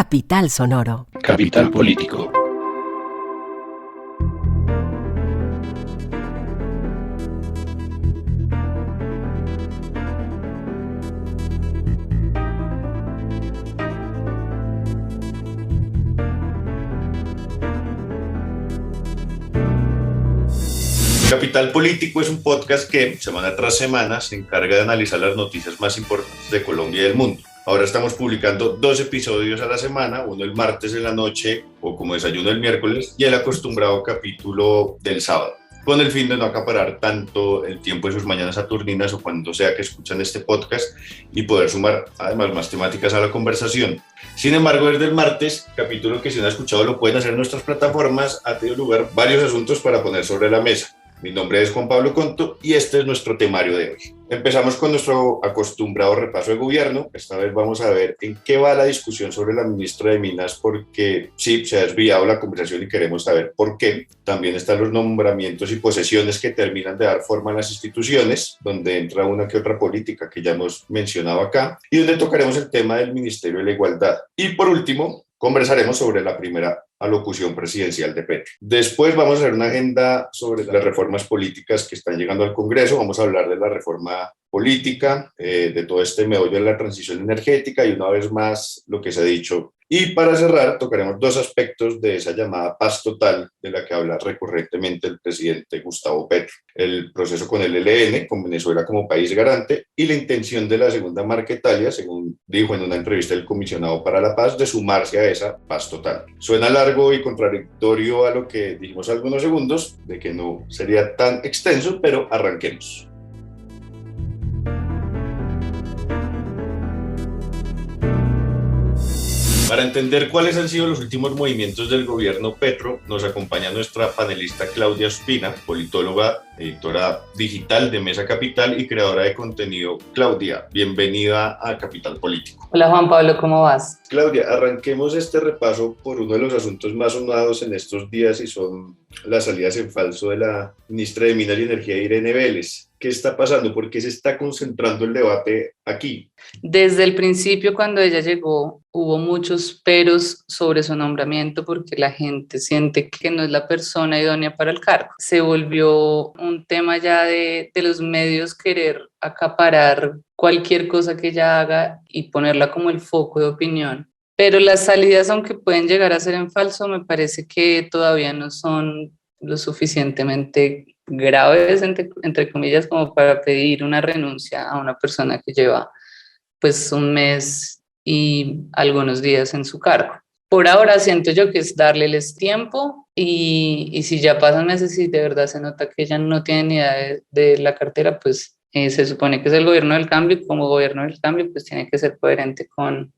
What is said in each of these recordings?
Capital Sonoro. Capital Político. Capital Político es un podcast que semana tras semana se encarga de analizar las noticias más importantes de Colombia y del mundo. Ahora estamos publicando 2 episodios a la semana, uno el martes en la noche o como desayuno el miércoles y el acostumbrado capítulo del sábado, con el fin de no acaparar tanto el tiempo de sus mañanas saturninas o cuando sea que escuchan este podcast y poder sumar además más temáticas a la conversación. Sin embargo, desde el martes, capítulo que si no han escuchado lo pueden hacer en nuestras plataformas, ha tenido lugar varios asuntos para poner sobre la mesa. Mi nombre es Juan Pablo Conto y este es nuestro temario de hoy. Empezamos con nuestro acostumbrado repaso de gobierno. Esta vez vamos a ver en qué va la discusión sobre la ministra de Minas, porque sí, se ha desviado la conversación y queremos saber por qué. También están los nombramientos y posesiones que terminan de dar forma a las instituciones, donde entra una que otra política que ya hemos mencionado acá, y donde tocaremos el tema del Ministerio de la Igualdad. Y por último, conversaremos sobre la primera alocución presidencial de Petro. Después vamos a hacer una agenda sobre las reformas políticas que están llegando al Congreso. Vamos a hablar de la reforma política, de todo este meollo de la transición energética y una vez más lo que se ha dicho. Y para cerrar, tocaremos 2 aspectos de esa llamada paz total de la que habla recurrentemente el presidente Gustavo Petro. El proceso con el ELN, con Venezuela como país garante, y la intención de la segunda Marquetalia, según dijo en una entrevista el comisionado para la paz, de sumarse a esa paz total. Suena largo y contradictorio a lo que dijimos hace algunos segundos, de que no sería tan extenso, pero arranquemos. Para entender cuáles han sido los últimos movimientos del gobierno Petro, nos acompaña nuestra panelista Claudia Ospina, politóloga, editora digital de Mesa Capital y creadora de contenido. Claudia, bienvenida a Capital Político. Hola Juan Pablo, ¿cómo vas? Claudia, arranquemos este repaso por uno de los asuntos más sonados en estos días y son las salidas en falso de la ministra de Minas y Energía, Irene Vélez. ¿Qué está pasando? ¿Por qué se está concentrando el debate aquí? Desde el principio, cuando ella llegó, hubo muchos peros sobre su nombramiento porque la gente siente que no es la persona idónea para el cargo. Se volvió un tema ya de los medios querer acaparar cualquier cosa que ella haga y ponerla como el foco de opinión. Pero las salidas, aunque pueden llegar a ser en falso, me parece que todavía no son lo suficientemente graves, entre comillas, como para pedir una renuncia a una persona que lleva pues un mes y algunos días en su cargo. Por ahora siento yo que es darles tiempo y si ya pasan meses y de verdad se nota que ella no tiene ni idea de la cartera, pues se supone que es el gobierno del cambio y como gobierno del cambio pues tiene que ser coherente con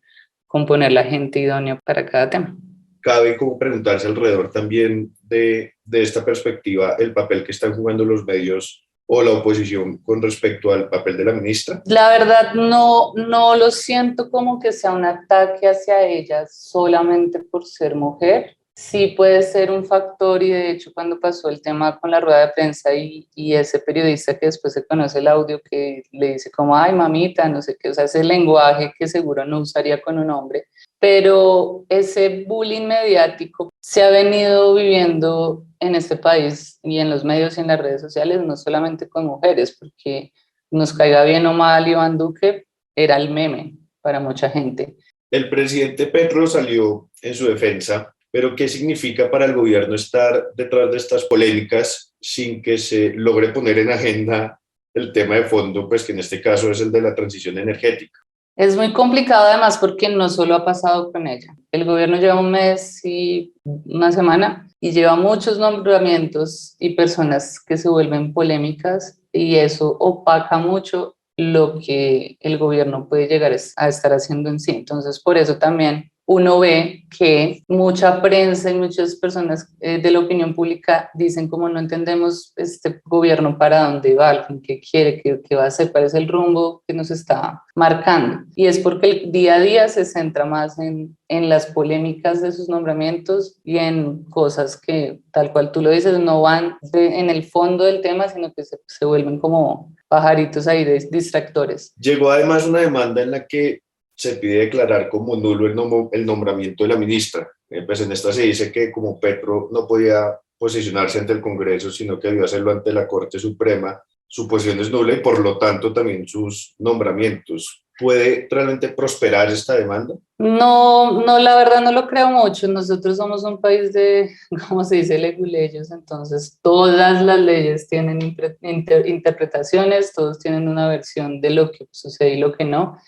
poner la gente idónea para cada tema. Cabe como preguntarse alrededor también de esta perspectiva el papel que están jugando los medios o la oposición con respecto al papel de la ministra. La verdad no lo siento como que sea un ataque hacia ella solamente por ser mujer. Sí puede ser un factor y de hecho cuando pasó el tema con la rueda de prensa y ese periodista que después se conoce el audio que le dice como ay mamita, no sé qué, o sea ese lenguaje que seguro no usaría con un hombre, pero ese bullying mediático se ha venido viviendo en este país y en los medios y en las redes sociales, no solamente con mujeres, porque nos caiga bien o mal Iván Duque, era el meme para mucha gente. El presidente Petro salió en su defensa, pero ¿qué significa para el gobierno estar detrás de estas polémicas sin que se logre poner en agenda el tema de fondo, pues que en este caso es el de la transición energética? Es muy complicado además porque no solo ha pasado con ella. El gobierno lleva un mes y una semana y lleva muchos nombramientos y personas que se vuelven polémicas y eso opaca mucho lo que el gobierno puede llegar a estar haciendo en sí. Entonces, por eso también uno ve que mucha prensa y muchas personas de la opinión pública dicen como no entendemos este gobierno para dónde va, qué quiere, qué va a hacer, cuál es el rumbo que nos está marcando. Y es porque el día a día se centra más en las polémicas de sus nombramientos y en cosas que, tal cual tú lo dices, no van en el fondo del tema, sino que se vuelven como pajaritos ahí, distractores. Llegó además una demanda en la que se pide declarar como nulo el nombramiento de la ministra. Pues en esta se dice que como Petro no podía posicionarse ante el Congreso, sino que debió hacerlo ante la Corte Suprema, su posición es nula y por lo tanto también sus nombramientos. ¿Puede realmente prosperar esta demanda? No, no, la verdad no lo creo mucho. Nosotros somos un país de, ¿cómo se dice? Leguleyos, entonces todas las leyes tienen interpretaciones, todos tienen una versión de lo que sucede y lo que no.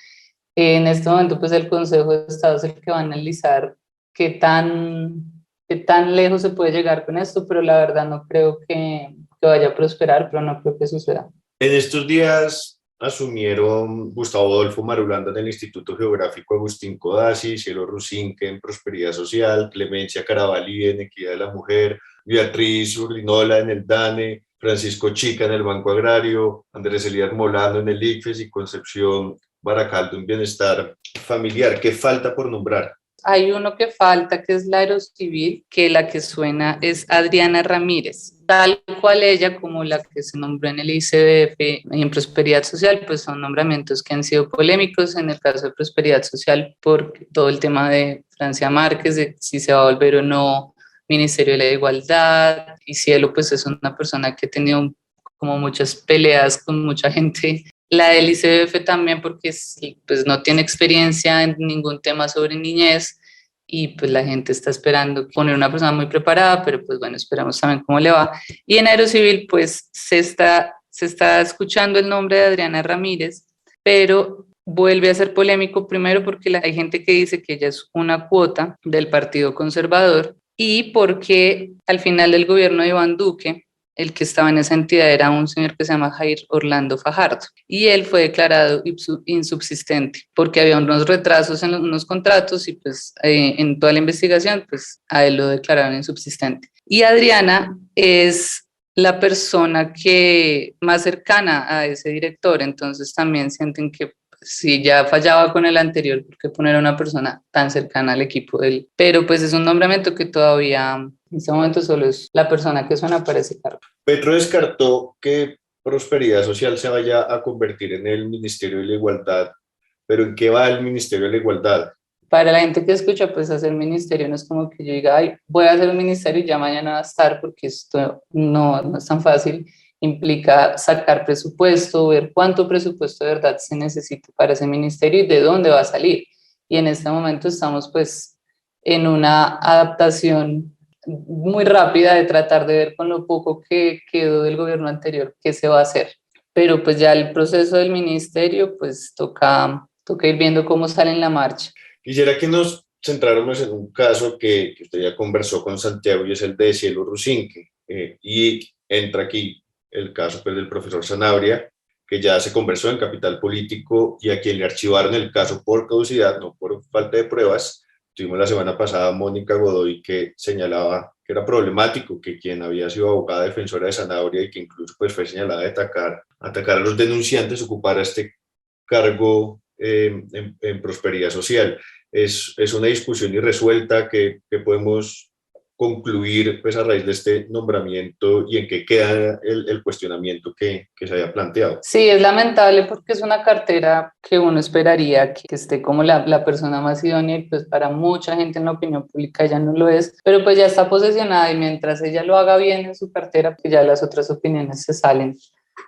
En este momento, pues el Consejo de Estado es el que va a analizar qué tan lejos se puede llegar con esto, pero la verdad no creo que vaya a prosperar, pero no creo que suceda. En estos días asumieron Gustavo Adolfo Marulanda en el Instituto Geográfico Agustín Codazzi, Cielo Rusinque en Prosperidad Social, Clemencia Carabalí en Equidad de la Mujer, Beatriz Urlinola en el DANE, Francisco Chica en el Banco Agrario, Andrés Elías Molano en el ICFES y Concepción Baracaldo en Bienestar Familiar. ¿Qué falta por nombrar? Hay uno que falta, que es la Aerocivil, que la que suena es Adriana Ramírez. Tal cual ella, como la que se nombró en el ICBF y en Prosperidad Social, pues son nombramientos que han sido polémicos en el caso de Prosperidad Social por todo el tema de Francia Márquez, de si se va a volver o no Ministerio de la Igualdad. Y Cielo, pues es una persona que ha tenido como muchas peleas con mucha gente. La del ICBF también porque pues, no tiene experiencia en ningún tema sobre niñez y pues la gente está esperando poner una persona muy preparada, pero pues bueno, esperamos también cómo le va. Y en Aerocivil pues se está escuchando el nombre de Adriana Ramírez, pero vuelve a ser polémico primero porque hay gente que dice que ella es una cuota del Partido Conservador y porque al final del gobierno de Iván Duque, el que estaba en esa entidad era un señor que se llama Jair Orlando Fajardo y él fue declarado insubsistente porque había unos retrasos en unos contratos y pues en toda la investigación pues a él lo declararon insubsistente. Y Adriana es la persona que más cercana a ese director, entonces también sienten que si ya fallaba con el anterior, ¿por qué poner a una persona tan cercana al equipo de él? Pero pues es un nombramiento que todavía en este momento solo es la persona que suena para ese cargo. Petro descartó que Prosperidad Social se vaya a convertir en el Ministerio de la Igualdad, pero ¿en qué va el Ministerio de la Igualdad? Para la gente que escucha, pues hacer ministerio no es como que yo diga, ay, voy a hacer un ministerio y ya mañana va a estar, porque esto no es tan fácil. Implica sacar presupuesto, ver cuánto presupuesto de verdad se necesita para ese ministerio y de dónde va a salir. Y en este momento estamos pues en una adaptación muy rápida de tratar de ver con lo poco que quedó del gobierno anterior qué se va a hacer. Pero pues ya el proceso del ministerio pues toca ir viendo cómo sale en la marcha. Quisiera que nos centráramos en un caso que usted ya conversó con Santiago y es el de Cielo Rusinque. Y entra aquí el caso pues, del profesor Sanabria, que ya se conversó en Capital Político y a quien le archivaron el caso por caducidad, no por falta de pruebas. Tuvimos la semana pasada a Mónica Godoy que señalaba que era problemático que quien había sido abogada defensora de Sanabria y que incluso pues, fue señalada de atacar a los denunciantes ocupara este cargo en prosperidad social. Es una discusión irresuelta que podemos concluir pues, a raíz de este nombramiento y en qué queda el cuestionamiento que se había planteado. Sí, es lamentable porque es una cartera que uno esperaría que esté como la persona más idónea y pues para mucha gente en la opinión pública ya no lo es, pero pues ya está posesionada y mientras ella lo haga bien en su cartera, pues ya las otras opiniones se salen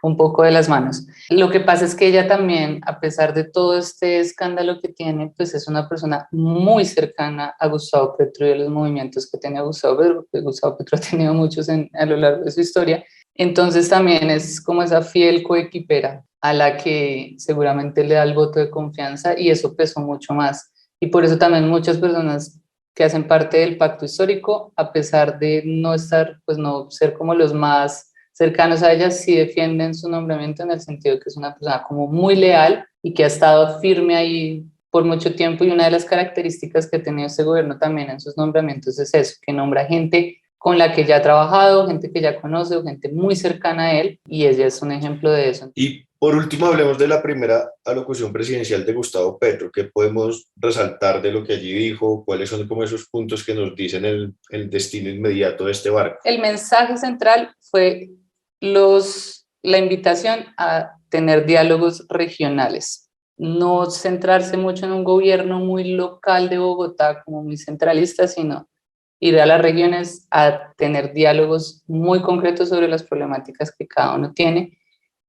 un poco de las manos. Lo que pasa es que ella también, a pesar de todo este escándalo que tiene, pues es una persona muy cercana a Gustavo Petro y a los movimientos que tiene Gustavo Petro, porque Gustavo Petro ha tenido muchos a lo largo de su historia. Entonces también es como esa fiel coequipera a la que seguramente le da el voto de confianza y eso pesó mucho más. Y por eso también muchas personas que hacen parte del pacto histórico, a pesar de no estar, pues no ser como los más cercanos a ella, sí defienden su nombramiento en el sentido de que es una persona como muy leal y que ha estado firme ahí por mucho tiempo y una de las características que ha tenido este gobierno también en sus nombramientos es eso, que nombra gente con la que ya ha trabajado, gente que ya conoce o gente muy cercana a él y ella es un ejemplo de eso. Y por último hablemos de la primera alocución presidencial de Gustavo Petro. ¿Qué podemos resaltar de lo que allí dijo? ¿Cuáles son como esos puntos que nos dicen el destino inmediato de este barco? El mensaje central fue la invitación a tener diálogos regionales. no centrarse mucho en un gobierno muy local de Bogotá, como muy centralista, sino ir a las regiones a tener diálogos muy concretos sobre las problemáticas que cada uno tiene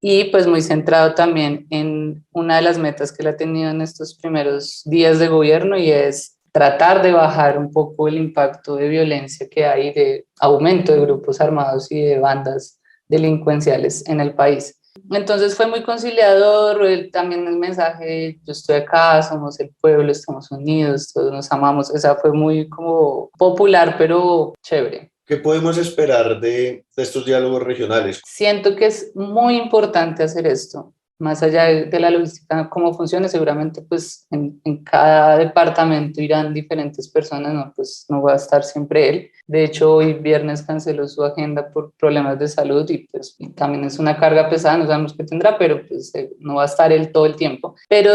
y pues muy centrado también en una de las metas que él ha tenido en estos primeros días de gobierno y es tratar de bajar un poco el impacto de violencia que hay, de aumento de grupos armados y de bandas delincuenciales en el país. Entonces fue muy conciliador, también el mensaje, yo estoy acá, somos el pueblo, estamos unidos, todos nos amamos, o sea, fue muy como popular, pero chévere. ¿Qué podemos esperar de estos diálogos regionales? Siento que es muy importante hacer esto, más allá de la logística, cómo funciona, seguramente pues en cada departamento irán diferentes personas, no, pues no va a estar siempre él. De hecho, hoy viernes canceló su agenda por problemas de salud y pues y también es una carga pesada, no sabemos qué tendrá, pero pues no va a estar él todo el tiempo. Pero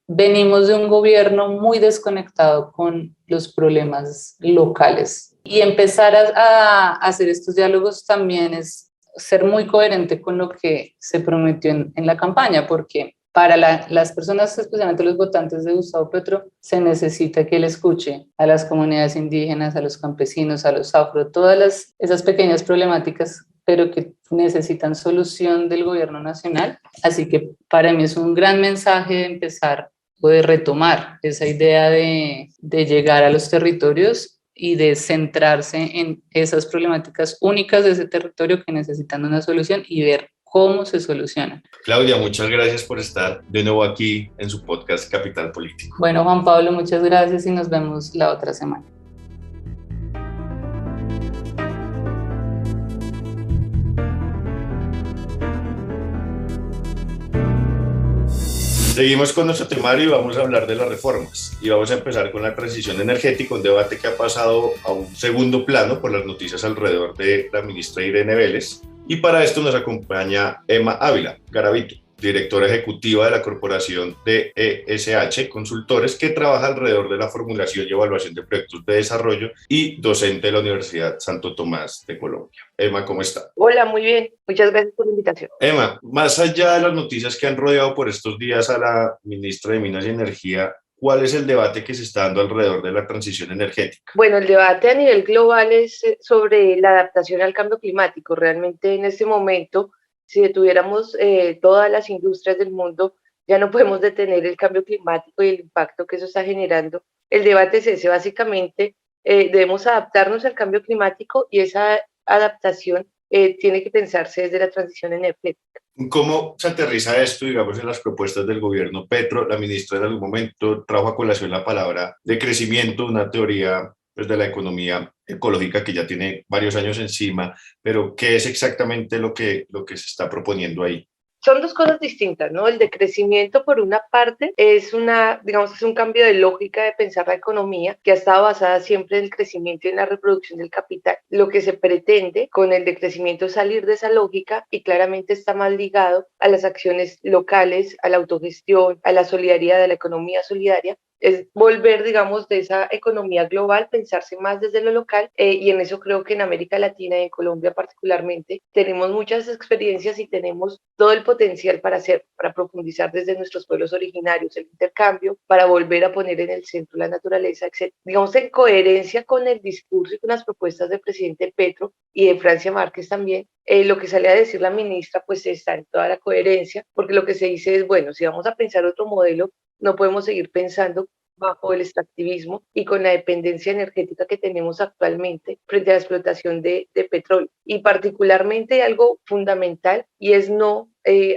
venimos de un gobierno muy desconectado con los problemas locales y empezar a hacer estos diálogos también es ser muy coherente con lo que se prometió en la campaña, porque para las personas, especialmente los votantes de Gustavo Petro, se necesita que él escuche a las comunidades indígenas, a los campesinos, a los afro, todas esas pequeñas problemáticas, pero que necesitan solución del gobierno nacional. Así que para mí es un gran mensaje de empezar o de retomar esa idea de llegar a los territorios y de centrarse en esas problemáticas únicas de ese territorio que necesitan una solución y ver cómo se solucionan. Claudia, muchas gracias por estar de nuevo aquí en su podcast Capital Político. Bueno, Juan Pablo, muchas gracias y nos vemos la otra semana. Seguimos con nuestro temario y vamos a hablar de las reformas. Y vamos a empezar con la transición energética, un debate que ha pasado a un segundo plano por las noticias alrededor de la ministra Irene Vélez. Y para esto nos acompaña Emma Ávila Garavito, directora ejecutiva de la Corporación de ESH Consultores, que trabaja alrededor de la formulación y evaluación de proyectos de desarrollo y docente de la Universidad Santo Tomás de Colombia. Emma, ¿cómo está? Hola, muy bien. Muchas gracias por la invitación. Emma, más allá de las noticias que han rodeado por estos días a la ministra de Minas y Energía, ¿cuál es el debate que se está dando alrededor de la transición energética? Bueno, el debate a nivel global es sobre la adaptación al cambio climático. Realmente en este momento, si detuviéramos todas las industrias del mundo, ya no podemos detener el cambio climático y el impacto que eso está generando. El debate es ese, básicamente debemos adaptarnos al cambio climático y esa adaptación tiene que pensarse desde la transición energética. ¿Cómo se aterriza esto, digamos, en las propuestas del gobierno Petro? La ministra en algún momento trajo a colación la palabra de crecimiento, una teoría pues, de la economía ecológica que ya tiene varios años encima, pero ¿qué es exactamente lo que se está proponiendo ahí? Son dos cosas distintas, ¿no? El de crecimiento, por una parte, es digamos, es un cambio de lógica de pensar la economía que ha estado basada siempre en el crecimiento y en la reproducción del capital. Lo que se pretende con el de crecimiento es salir de esa lógica y claramente está más ligado a las acciones locales, a la autogestión, a la solidaridad, a la economía solidaria. Es volver, digamos, de esa economía global, pensarse más desde lo local y en eso creo que en América Latina y en Colombia particularmente tenemos muchas experiencias y tenemos todo el potencial para hacer, para profundizar desde nuestros pueblos originarios el intercambio, para volver a poner en el centro la naturaleza, etc. Digamos, en coherencia con el discurso y con las propuestas del presidente Petro y de Francia Márquez también, lo que sale a decir la ministra pues está en toda la coherencia, porque lo que se dice es, bueno, si vamos a pensar otro modelo, no podemos seguir pensando bajo el extractivismo y con la dependencia energética que tenemos actualmente frente a la explotación de petróleo. Y particularmente algo fundamental y es no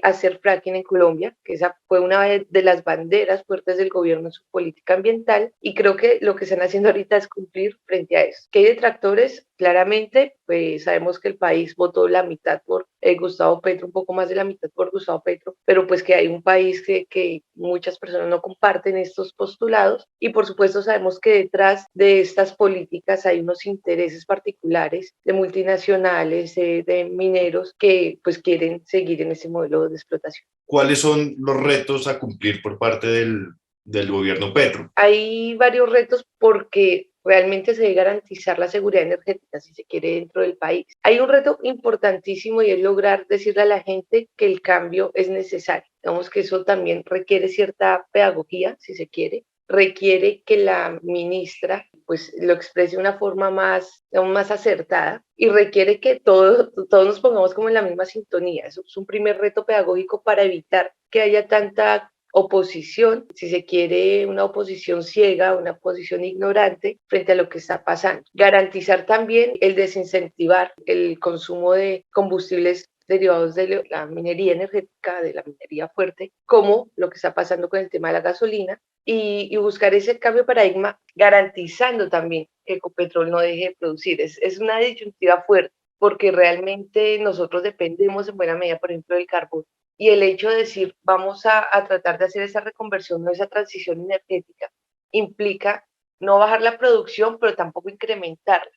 hacer fracking en Colombia, que esa fue una de las banderas fuertes del gobierno en su política ambiental y creo que lo que están haciendo ahorita es cumplir frente a eso. ¿Qué hay detractores? Claramente, pues sabemos que el país votó la mitad por Gustavo Petro, un poco más de la mitad por Gustavo Petro, pero pues que hay un país que muchas personas no comparten estos postulados y por supuesto sabemos que detrás de estas políticas hay unos intereses particulares de multinacionales, de mineros que pues quieren seguir en ese modelo de explotación. ¿Cuáles son los retos a cumplir por parte del gobierno Petro? Hay varios retos porque realmente se debe garantizar la seguridad energética si se quiere dentro del país. Hay un reto importantísimo y es lograr decirle a la gente que el cambio es necesario. Digamos que eso también requiere cierta pedagogía, si se quiere, requiere que la ministra pues lo exprese de una forma más, digamos, más acertada y requiere que todos nos pongamos como en la misma sintonía. Eso es un primer reto pedagógico para evitar que haya tanta oposición, si se quiere, una oposición ciega, una oposición ignorante frente a lo que está pasando. Garantizar también el desincentivar el consumo de combustibles derivados de la minería energética, de la minería fuerte, como lo que está pasando con el tema de la gasolina, y buscar ese cambio de paradigma garantizando también que Ecopetrol no deje de producir. Es una disyuntiva fuerte porque realmente nosotros dependemos en buena medida, por ejemplo, del carbón. Y el hecho de decir vamos a tratar de hacer esa reconversión o esa transición energética implica no bajar la producción, pero tampoco incrementarla,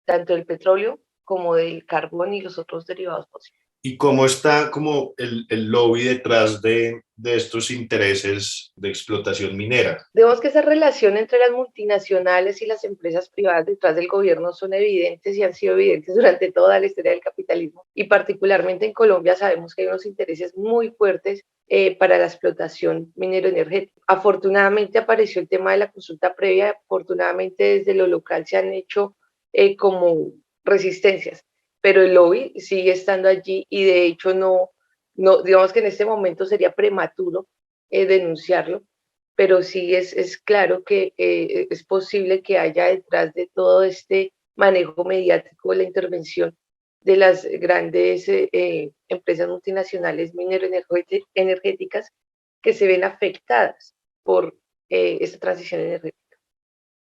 tanto del petróleo como del carbón y los otros derivados posibles. ¿Y cómo está como el lobby detrás de estos intereses de explotación minera? Vemos que esa relación entre las multinacionales y las empresas privadas detrás del gobierno son evidentes y han sido evidentes durante toda la historia del capitalismo. Y particularmente en Colombia sabemos que hay unos intereses muy fuertes para la explotación minero-energética. Afortunadamente apareció el tema de la consulta previa, afortunadamente desde lo local se han hecho como resistencias, pero el lobby sigue estando allí y de hecho no digamos que en este momento sería prematuro denunciarlo, pero sí es claro que es posible que haya detrás de todo este manejo mediático la intervención de las grandes empresas multinacionales minero-energéticas que se ven afectadas por esta transición energética.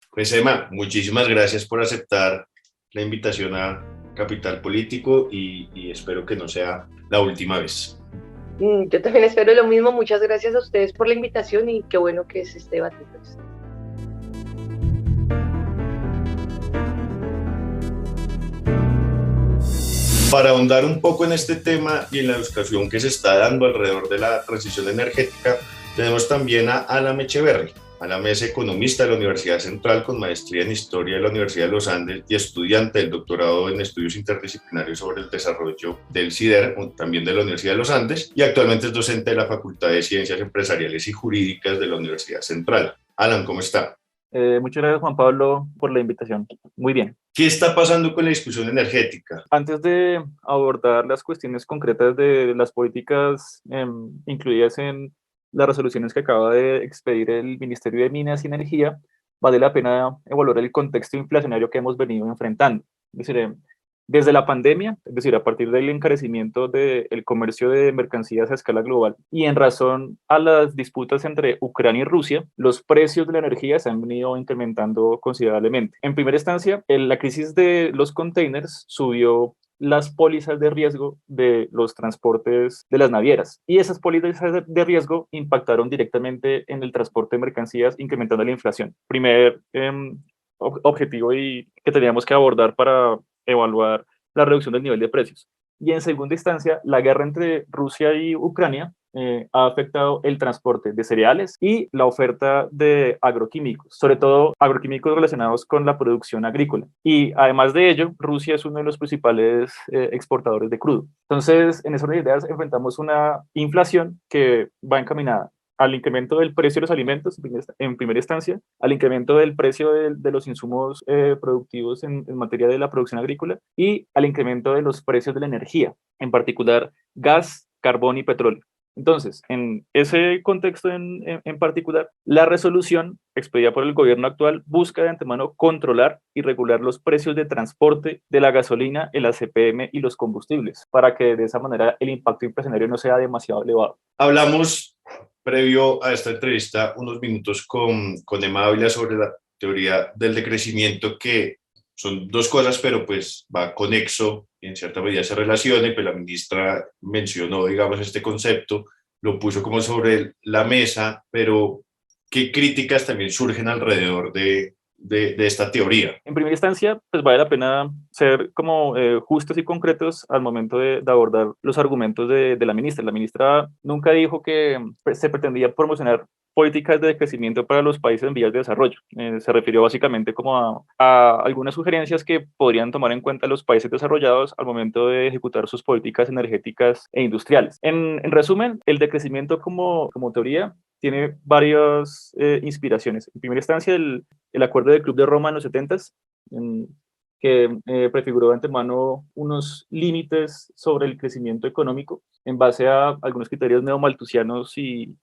Pues Emma, muchísimas gracias por aceptar la invitación a Capital Político y espero que no sea la última vez. Yo también espero lo mismo. Muchas gracias a ustedes por la invitación y qué bueno que se esté debatiendo esto. Para ahondar un poco en este tema y en la discusión que se está dando alrededor de la transición energética, tenemos también a Alam Echeverry. Alam es economista de la Universidad Central con maestría en Historia de la Universidad de los Andes y estudiante del doctorado en Estudios Interdisciplinarios sobre el Desarrollo del CIDER, también de la Universidad de los Andes, y actualmente es docente de la Facultad de Ciencias Empresariales y Jurídicas de la Universidad Central. Alam, ¿cómo está? Muchas gracias, Juan Pablo, por la invitación. Muy bien. ¿Qué está pasando con la discusión energética? Antes de abordar las cuestiones concretas de las políticas incluidas en las resoluciones que acaba de expedir el Ministerio de Minas y Energía, vale la pena evaluar el contexto inflacionario que hemos venido enfrentando. Es decir, desde la pandemia, es decir, a partir del encarecimiento del comercio de mercancías a escala global y en razón a las disputas entre Ucrania y Rusia, los precios de la energía se han venido incrementando considerablemente. En primera instancia, la crisis de los containers subió las pólizas de riesgo de los transportes de las navieras. Y esas pólizas de riesgo impactaron directamente en el transporte de mercancías, incrementando la inflación. Primer objetivo que teníamos que abordar para evaluar la reducción del nivel de precios. Y en segunda instancia, la guerra entre Rusia y Ucrania ha afectado el transporte de cereales y la oferta de agroquímicos, sobre todo agroquímicos relacionados con la producción agrícola. Y además de ello, Rusia es uno de los principales exportadores de crudo. Entonces, en esas ideas enfrentamos una inflación que va encaminada al incremento del precio de los alimentos en primera instancia, al incremento del precio de los insumos productivos en materia de la producción agrícola y al incremento de los precios de la energía, en particular gas, carbón y petróleo. Entonces, en ese contexto en particular, la resolución expedida por el gobierno actual busca de antemano controlar y regular los precios de transporte de la gasolina, el ACPM y los combustibles, para que de esa manera el impacto inflacionario no sea demasiado elevado. Hablamos previo a esta entrevista unos minutos con Emma Ávila sobre la teoría del decrecimiento, que son dos cosas, pero pues va conexo, en cierta medida se relaciona, y pues la ministra mencionó, digamos, este concepto, lo puso como sobre la mesa, pero ¿qué críticas también surgen alrededor de esta teoría? En primera instancia, pues vale la pena ser como justos y concretos al momento de abordar los argumentos de la ministra. La ministra nunca dijo que se pretendía promocionar políticas de crecimiento para los países en vías de desarrollo. Se refirió básicamente como a algunas sugerencias que podrían tomar en cuenta los países desarrollados al momento de ejecutar sus políticas energéticas e industriales. En resumen, el decrecimiento como teoría tiene varias inspiraciones. En primera instancia, el Acuerdo del Club de Roma en los 70s, que prefiguró de antemano unos límites sobre el crecimiento económico en base a algunos criterios neomalthusianos y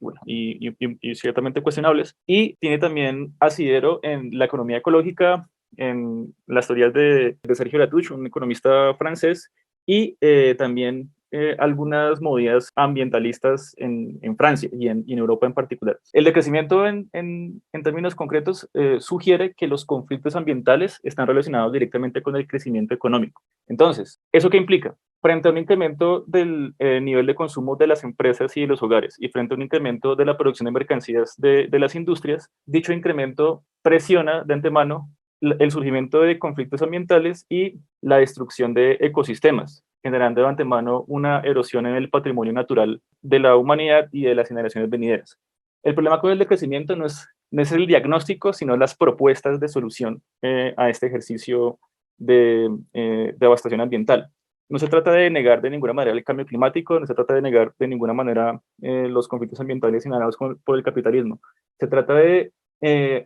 ciertamente cuestionables. Y tiene también asidero en la economía ecológica, en las teorías de Sergio Latouche, un economista francés, y también algunas movidas ambientalistas en Francia y en Europa en particular. El decrecimiento en términos concretos sugiere que los conflictos ambientales están relacionados directamente con el crecimiento económico. Entonces, ¿eso qué implica? Frente a un incremento del nivel de consumo de las empresas y de los hogares y frente a un incremento de la producción de mercancías de las industrias, dicho incremento presiona de antemano el surgimiento de conflictos ambientales y la destrucción de ecosistemas, generando de antemano una erosión en el patrimonio natural de la humanidad y de las generaciones venideras. El problema con el decrecimiento no es el diagnóstico, sino las propuestas de solución a este ejercicio de devastación ambiental. No se trata de negar de ninguna manera el cambio climático, no se trata de negar de ninguna manera los conflictos ambientales generados por el capitalismo. Se trata de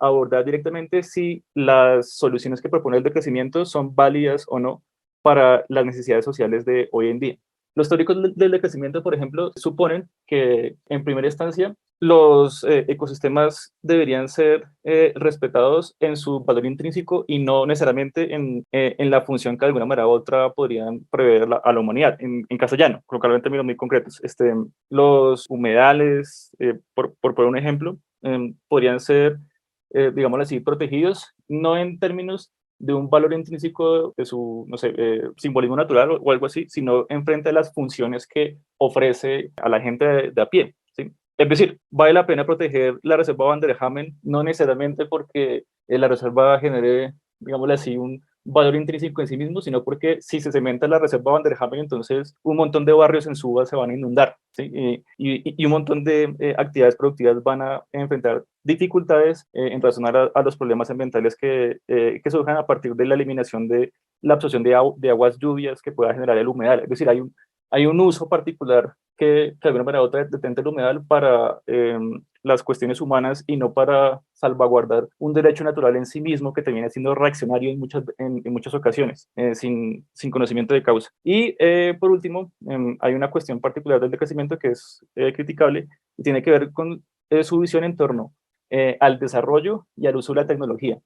abordar directamente si las soluciones que propone el decrecimiento son válidas o no para las necesidades sociales de hoy en día. Los teóricos del decrecimiento, por ejemplo, suponen que en primera instancia los ecosistemas deberían ser respetados en su valor intrínseco y no necesariamente en la función que de alguna manera u otra podrían prever a la humanidad. En castellano, colocarlo en términos muy concretos, los humedales, por poner un ejemplo, podrían ser, digámoslo así, protegidos, no en términos de un valor intrínseco de su, no sé, simbolismo natural o algo así, sino en frente a las funciones que ofrece a la gente de a pie, ¿sí? Es decir, vale la pena proteger la reserva Van der Hamen, no necesariamente porque la reserva genere, digámoslo así, un valor intrínseco en sí mismo, sino porque si se cementa la reserva Van der Hamen, entonces un montón de barrios en Suba se van a inundar, ¿sí? Y un montón de actividades productivas van a enfrentar dificultades en relación a los problemas ambientales que surjan a partir de la eliminación de la absorción de aguas lluvias que pueda generar el humedal. Es decir, hay un uso particular que de alguna manera u otra detenta el humedal para las cuestiones humanas y no para salvaguardar un derecho natural en sí mismo que termina siendo reaccionario en muchas ocasiones, sin conocimiento de causa. Y por último, hay una cuestión particular del decrecimiento que es criticable y tiene que ver con su visión en torno al desarrollo y al uso de la tecnología.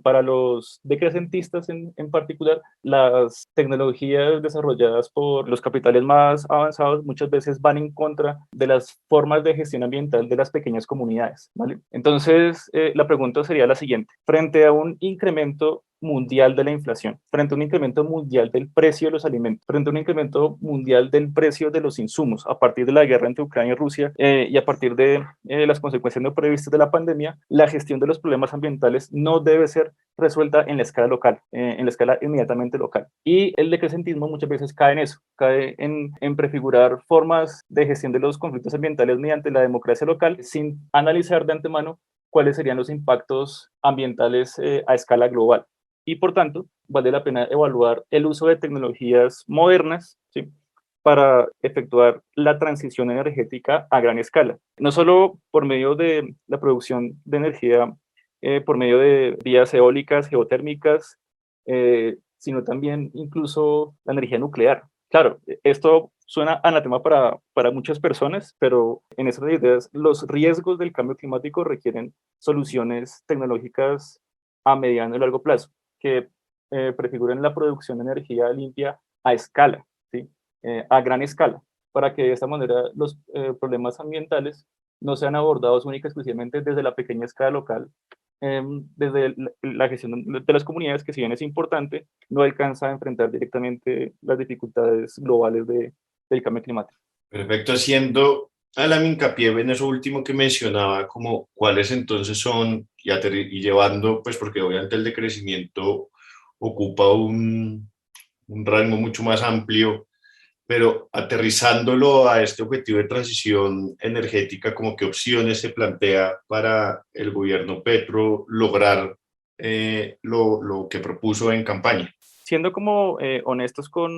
Para los decrecentistas en particular, las tecnologías desarrolladas por los capitales más avanzados muchas veces van en contra de las formas de gestión ambiental de las pequeñas comunidades, ¿vale? Entonces, la pregunta sería la siguiente. Frente a un incremento mundial de la inflación, frente a un incremento mundial del precio de los alimentos, frente a un incremento mundial del precio de los insumos a partir de la guerra entre Ucrania y Rusia y a partir de las consecuencias no previstas de la pandemia, la gestión de los problemas ambientales no debe ser resuelta en la escala local, en la escala inmediatamente local. Y el decrecentismo muchas veces cae en eso, cae en prefigurar formas de gestión de los conflictos ambientales mediante la democracia local sin analizar de antemano cuáles serían los impactos ambientales a escala global. Y por tanto, vale la pena evaluar el uso de tecnologías modernas, ¿sí?, para efectuar la transición energética a gran escala. No solo por medio de la producción de energía por medio de vías eólicas, geotérmicas, sino también incluso la energía nuclear. Claro, esto suena anatema para muchas personas, pero en esas ideas los riesgos del cambio climático requieren soluciones tecnológicas a mediano y largo plazo, que prefiguren la producción de energía limpia a escala, ¿sí? A gran escala, para que de esta manera los problemas ambientales no sean abordados únicamente exclusivamente desde la pequeña escala local, desde la gestión de las comunidades, que si bien es importante, no alcanza a enfrentar directamente las dificultades globales del cambio climático. Perfecto, haciendo a la hincapié en eso último que mencionaba, como cuáles entonces son, y llevando, pues porque obviamente el decrecimiento ocupa un rango mucho más amplio pero aterrizándolo a este objetivo de transición energética, ¿como qué opciones se plantea para el gobierno Petro lograr lo que propuso en campaña? Siendo como honestos con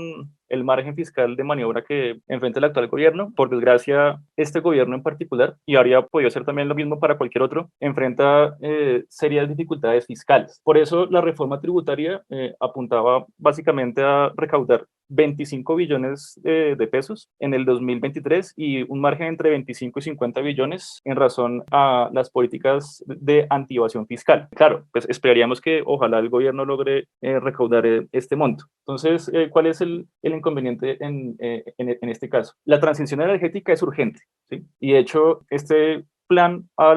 el margen fiscal de maniobra que enfrenta el actual gobierno, por desgracia, este gobierno en particular, y habría podido ser también lo mismo para cualquier otro, enfrenta serias dificultades fiscales. Por eso la reforma tributaria apuntaba básicamente a recaudar 25 billones de pesos en el 2023 y un margen entre 25 y 50 billones en razón a las políticas de anti-evasión fiscal. Claro, pues esperaríamos que ojalá el gobierno logre recaudar este monto. Entonces, ¿cuál es el inconveniente en este caso? La transición energética es urgente, ¿sí? Y de hecho, este plan a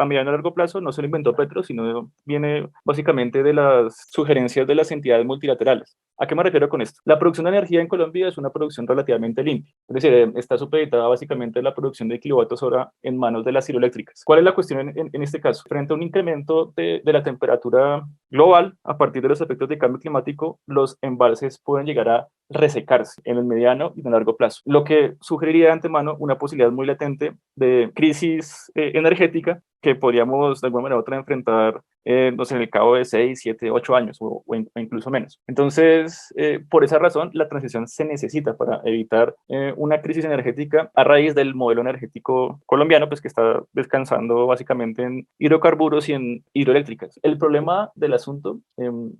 mediano y largo plazo no se lo inventó Petro, sino viene básicamente de las sugerencias de las entidades multilaterales. ¿A qué me refiero con esto? La producción de energía en Colombia es una producción relativamente limpia, es decir, está supeditada básicamente a la producción de kilovatios hora en manos de las hidroeléctricas. ¿Cuál es la cuestión en este caso? Frente a un incremento de la temperatura global a partir de los efectos de cambio climático, los embalses pueden llegar a resecarse en el mediano y en el largo plazo, lo que sugeriría de antemano una posibilidad muy latente de crisis energética que podríamos de alguna manera u otra enfrentar no sé, en el cabo de 6, 7, 8 años o incluso menos. Entonces, por esa razón, la transición se necesita para evitar una crisis energética a raíz del modelo energético colombiano, pues que está descansando básicamente en hidrocarburos y en hidroeléctricas. El problema del asunto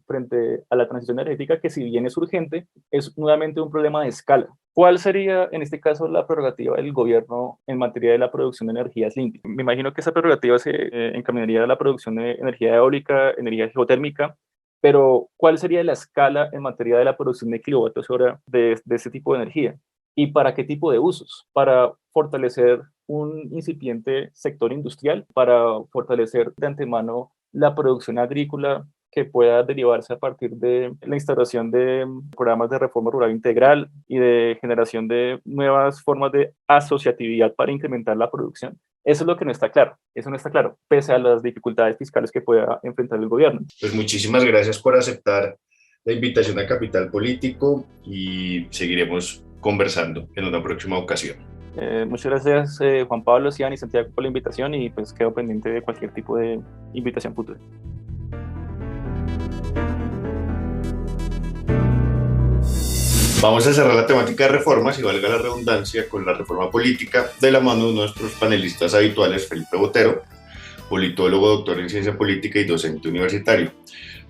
frente a la transición energética, que si bien es urgente, es nuevamente un problema de escala. ¿Cuál sería, en este caso, la prerrogativa del gobierno en materia de la producción de energías limpias? Me imagino que esa prerrogativa se encaminaría a la producción de energía eólica, energía geotérmica, pero ¿cuál sería la escala en materia de la producción de kilovatios hora de este tipo de energía? ¿Y para qué tipo de usos? ¿Para fortalecer un incipiente sector industrial? ¿Para fortalecer de antemano la producción agrícola que pueda derivarse a partir de la instauración de programas de reforma rural integral y de generación de nuevas formas de asociatividad para incrementar la producción? Eso es lo que no está claro, eso no está claro, pese a las dificultades fiscales que pueda enfrentar el gobierno. Pues muchísimas gracias por aceptar la invitación a Capital Político y seguiremos conversando en una próxima ocasión. Muchas gracias Juan Pablo, Sian y Santiago por la invitación y pues quedo pendiente de cualquier tipo de invitación futura. Vamos a cerrar la temática de reformas y valga la redundancia con la reforma política de la mano de nuestros panelistas habituales, Felipe Botero, politólogo, doctor en ciencia política y docente universitario.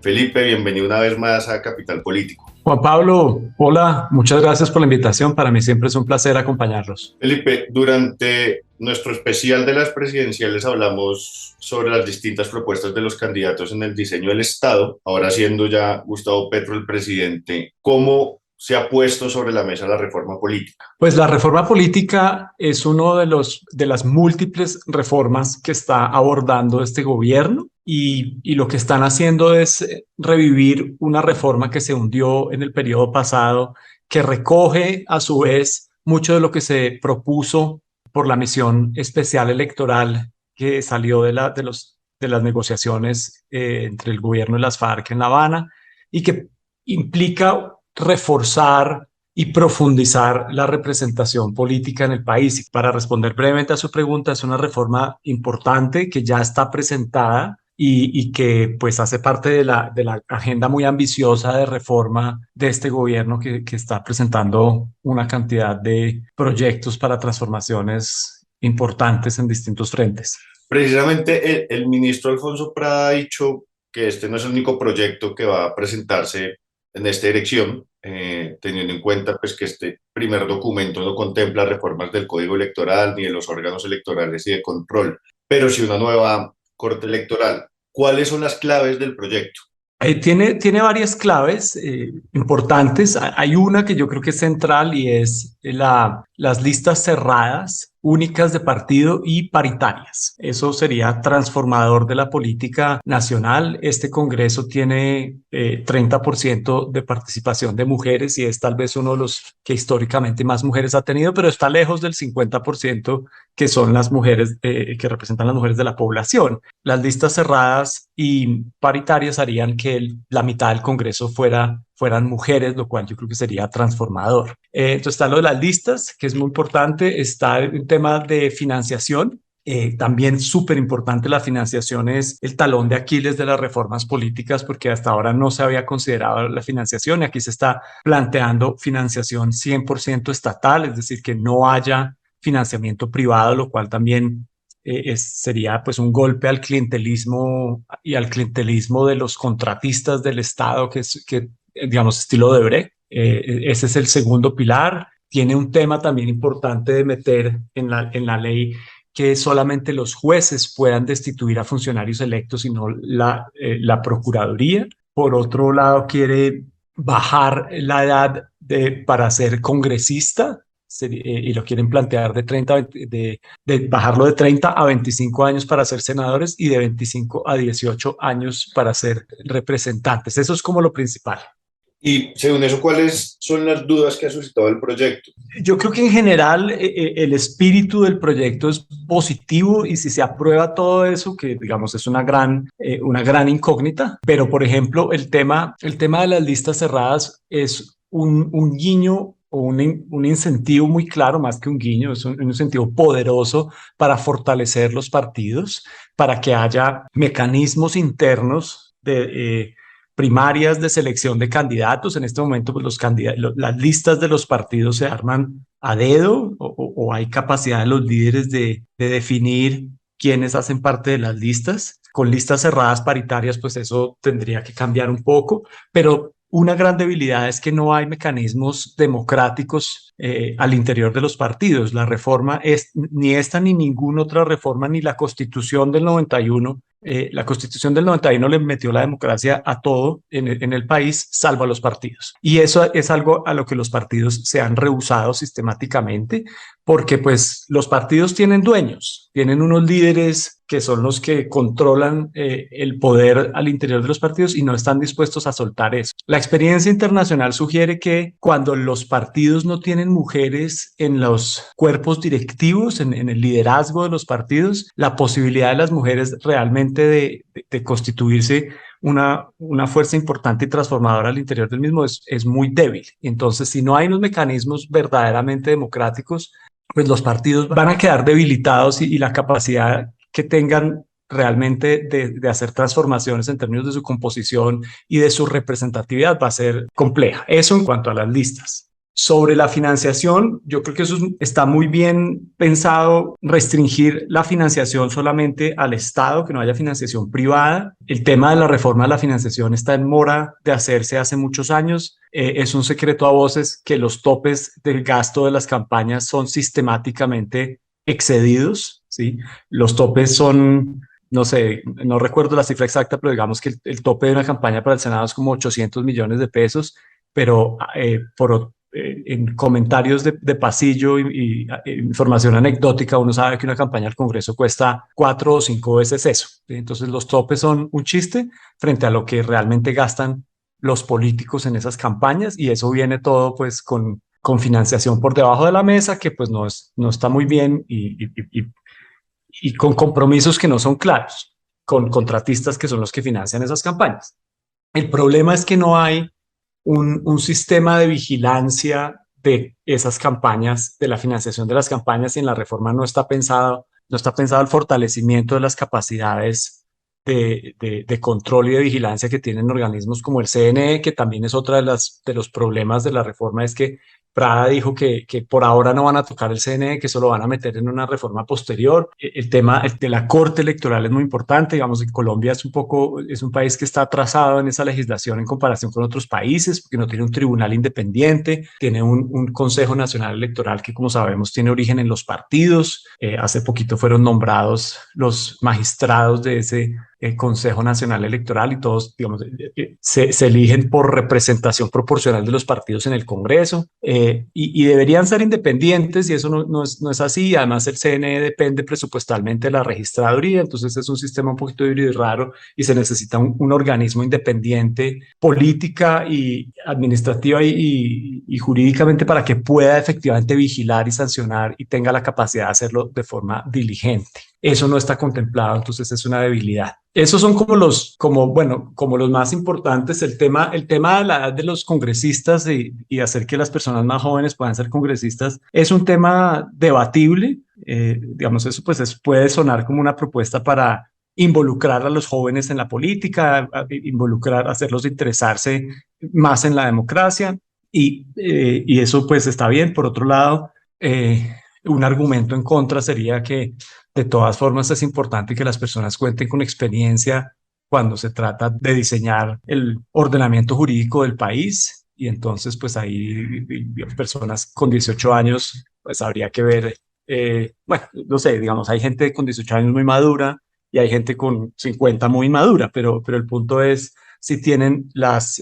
Felipe, bienvenido una vez más a Capital Político. Juan Pablo, hola, muchas gracias por la invitación. Para mí siempre es un placer acompañarlos. Felipe, durante nuestro especial de las presidenciales hablamos sobre las distintas propuestas de los candidatos en el diseño del Estado. Ahora siendo ya Gustavo Petro el presidente, ¿cómo se ha puesto sobre la mesa la reforma política? Pues la reforma política es uno de las múltiples reformas que está abordando este gobierno y lo que están haciendo es revivir una reforma que se hundió en el periodo pasado, que recoge a su vez mucho de lo que se propuso por la misión especial electoral que salió de las negociaciones entre el gobierno y las FARC en La Habana y que implica reforzar y profundizar la representación política en el país. Para responder brevemente a su pregunta, es una reforma importante que ya está presentada y que pues hace parte de la agenda muy ambiciosa de reforma de este gobierno que está presentando una cantidad de proyectos para transformaciones importantes en distintos frentes. Precisamente el ministro Alfonso Prada ha dicho que este no es el único proyecto que va a presentarse en esta dirección, teniendo en cuenta pues, que este primer documento no contempla reformas del Código Electoral ni de los órganos electorales y de control, pero sí una nueva Corte Electoral. ¿Cuáles son las claves del proyecto? Tiene varias claves importantes. Hay una que yo creo que es central y es las listas cerradas, únicas de partido y paritarias. Eso sería transformador de la política nacional. Este Congreso tiene 30% de participación de mujeres y es tal vez uno de los que históricamente más mujeres ha tenido, pero está lejos del 50% que son las mujeres, que representan las mujeres de la población. Las listas cerradas y paritarias harían que la mitad del Congreso fueran mujeres, lo cual yo creo que sería transformador. Entonces está lo de las listas, que es muy importante. Está el tema de financiación. También súper importante, la financiación es el talón de Aquiles de las reformas políticas, porque hasta ahora no se había considerado la financiación y aquí se está planteando financiación 100% estatal, es decir, que no haya financiamiento privado, lo cual también sería pues un golpe al clientelismo y al clientelismo de los contratistas del Estado, que digamos, estilo de Brecht. Ese es el segundo pilar. Tiene un tema también importante de meter en la ley, que solamente los jueces puedan destituir a funcionarios electos y no la Procuraduría. Por otro lado, quiere bajar la edad para ser congresista, y lo quieren plantear de bajarlo de 30 a 25 años para ser senadores y de 25 a 18 años para ser representantes. Eso es como lo principal. Y según eso, ¿cuáles son las dudas que ha suscitado el proyecto? Yo creo que en general el espíritu del proyecto es positivo y si se aprueba todo eso, que digamos es una gran incógnita, pero por ejemplo el tema de las listas cerradas es un guiño o un incentivo muy claro, más que un guiño, es un incentivo poderoso para fortalecer los partidos, para que haya mecanismos internos de primarias de selección de candidatos. En este momento, pues las listas de los partidos se arman a dedo o hay capacidad de los líderes de definir quiénes hacen parte de las listas. Con listas cerradas paritarias, pues eso tendría que cambiar un poco, pero una gran debilidad es que no hay mecanismos democráticos al interior de los partidos. La reforma ni esta ni ninguna otra reforma, ni la Constitución del 91. La Constitución del 91 le metió la democracia a todo en el país, salvo a los partidos. Y eso es algo a lo que los partidos se han rehusado sistemáticamente, porque pues los partidos tienen dueños, tienen unos líderes que son los que controlan el poder al interior de los partidos y no están dispuestos a soltar eso. La experiencia internacional sugiere que cuando los partidos no tienen mujeres en los cuerpos directivos, en el liderazgo de los partidos, la posibilidad de las mujeres realmente de constituirse una fuerza importante y transformadora al interior del mismo es muy débil. Entonces, si no hay unos mecanismos verdaderamente democráticos, pues los partidos van a quedar debilitados y la capacidad que tengan realmente de hacer transformaciones en términos de su composición y de su representatividad va a ser compleja. Eso en cuanto a las listas. Sobre la financiación, yo creo que eso está muy bien pensado, restringir la financiación solamente al Estado, que no haya financiación privada. El tema de la reforma de la financiación está en mora de hacerse hace muchos años. Es un secreto a voces que los topes del gasto de las campañas son sistemáticamente excedidos, ¿sí? Los topes son, no sé, no recuerdo la cifra exacta, pero digamos que el tope de una campaña para el Senado es como 800 millones de pesos, pero en comentarios de pasillo y información anecdótica, uno sabe que una campaña al Congreso cuesta 4 o 5 veces eso. Entonces los topes son un chiste frente a lo que realmente gastan los políticos en esas campañas, y eso viene todo pues con financiación por debajo de la mesa, que pues no está muy bien, y con compromisos que no son claros, con contratistas que son los que financian esas campañas. El problema es que no hay un sistema de vigilancia de esas campañas, de la financiación de las campañas, y en la reforma no está pensado el fortalecimiento de las capacidades de control y de vigilancia que tienen organismos como el CNE, que también es otra de los problemas de la reforma, es que Prada dijo que por ahora no van a tocar el CNE, que eso lo van a meter en una reforma posterior. El tema de la Corte Electoral es muy importante. Digamos que Colombia es un país que está atrasado en esa legislación en comparación con otros países, porque no tiene un tribunal independiente, tiene un Consejo Nacional Electoral que, como sabemos, tiene origen en los partidos. Hace poquito fueron nombrados los magistrados de Consejo Nacional Electoral y todos, digamos, se eligen por representación proporcional de los partidos en el Congreso y deberían ser independientes y eso no es así. Además, el CNE depende presupuestalmente de la registraduría, entonces es un sistema un poquito híbrido y raro y se necesita un organismo independiente política y administrativa y jurídicamente para que pueda efectivamente vigilar y sancionar y tenga la capacidad de hacerlo de forma diligente. Eso no está contemplado, entonces es una debilidad. Esos son como los más importantes. El tema de la edad de los congresistas y hacer que las personas más jóvenes puedan ser congresistas es un tema debatible. Digamos, eso pues puede sonar como una propuesta para involucrar a los jóvenes en la política, hacerlos interesarse más en la democracia y eso pues está bien. Por otro lado, un argumento en contra sería que de todas formas es importante que las personas cuenten con experiencia cuando se trata de diseñar el ordenamiento jurídico del país y entonces pues ahí personas con 18 años pues habría que ver, bueno, no sé, digamos, hay gente con 18 años muy madura y hay gente con 50 muy madura, pero el punto es si tienen las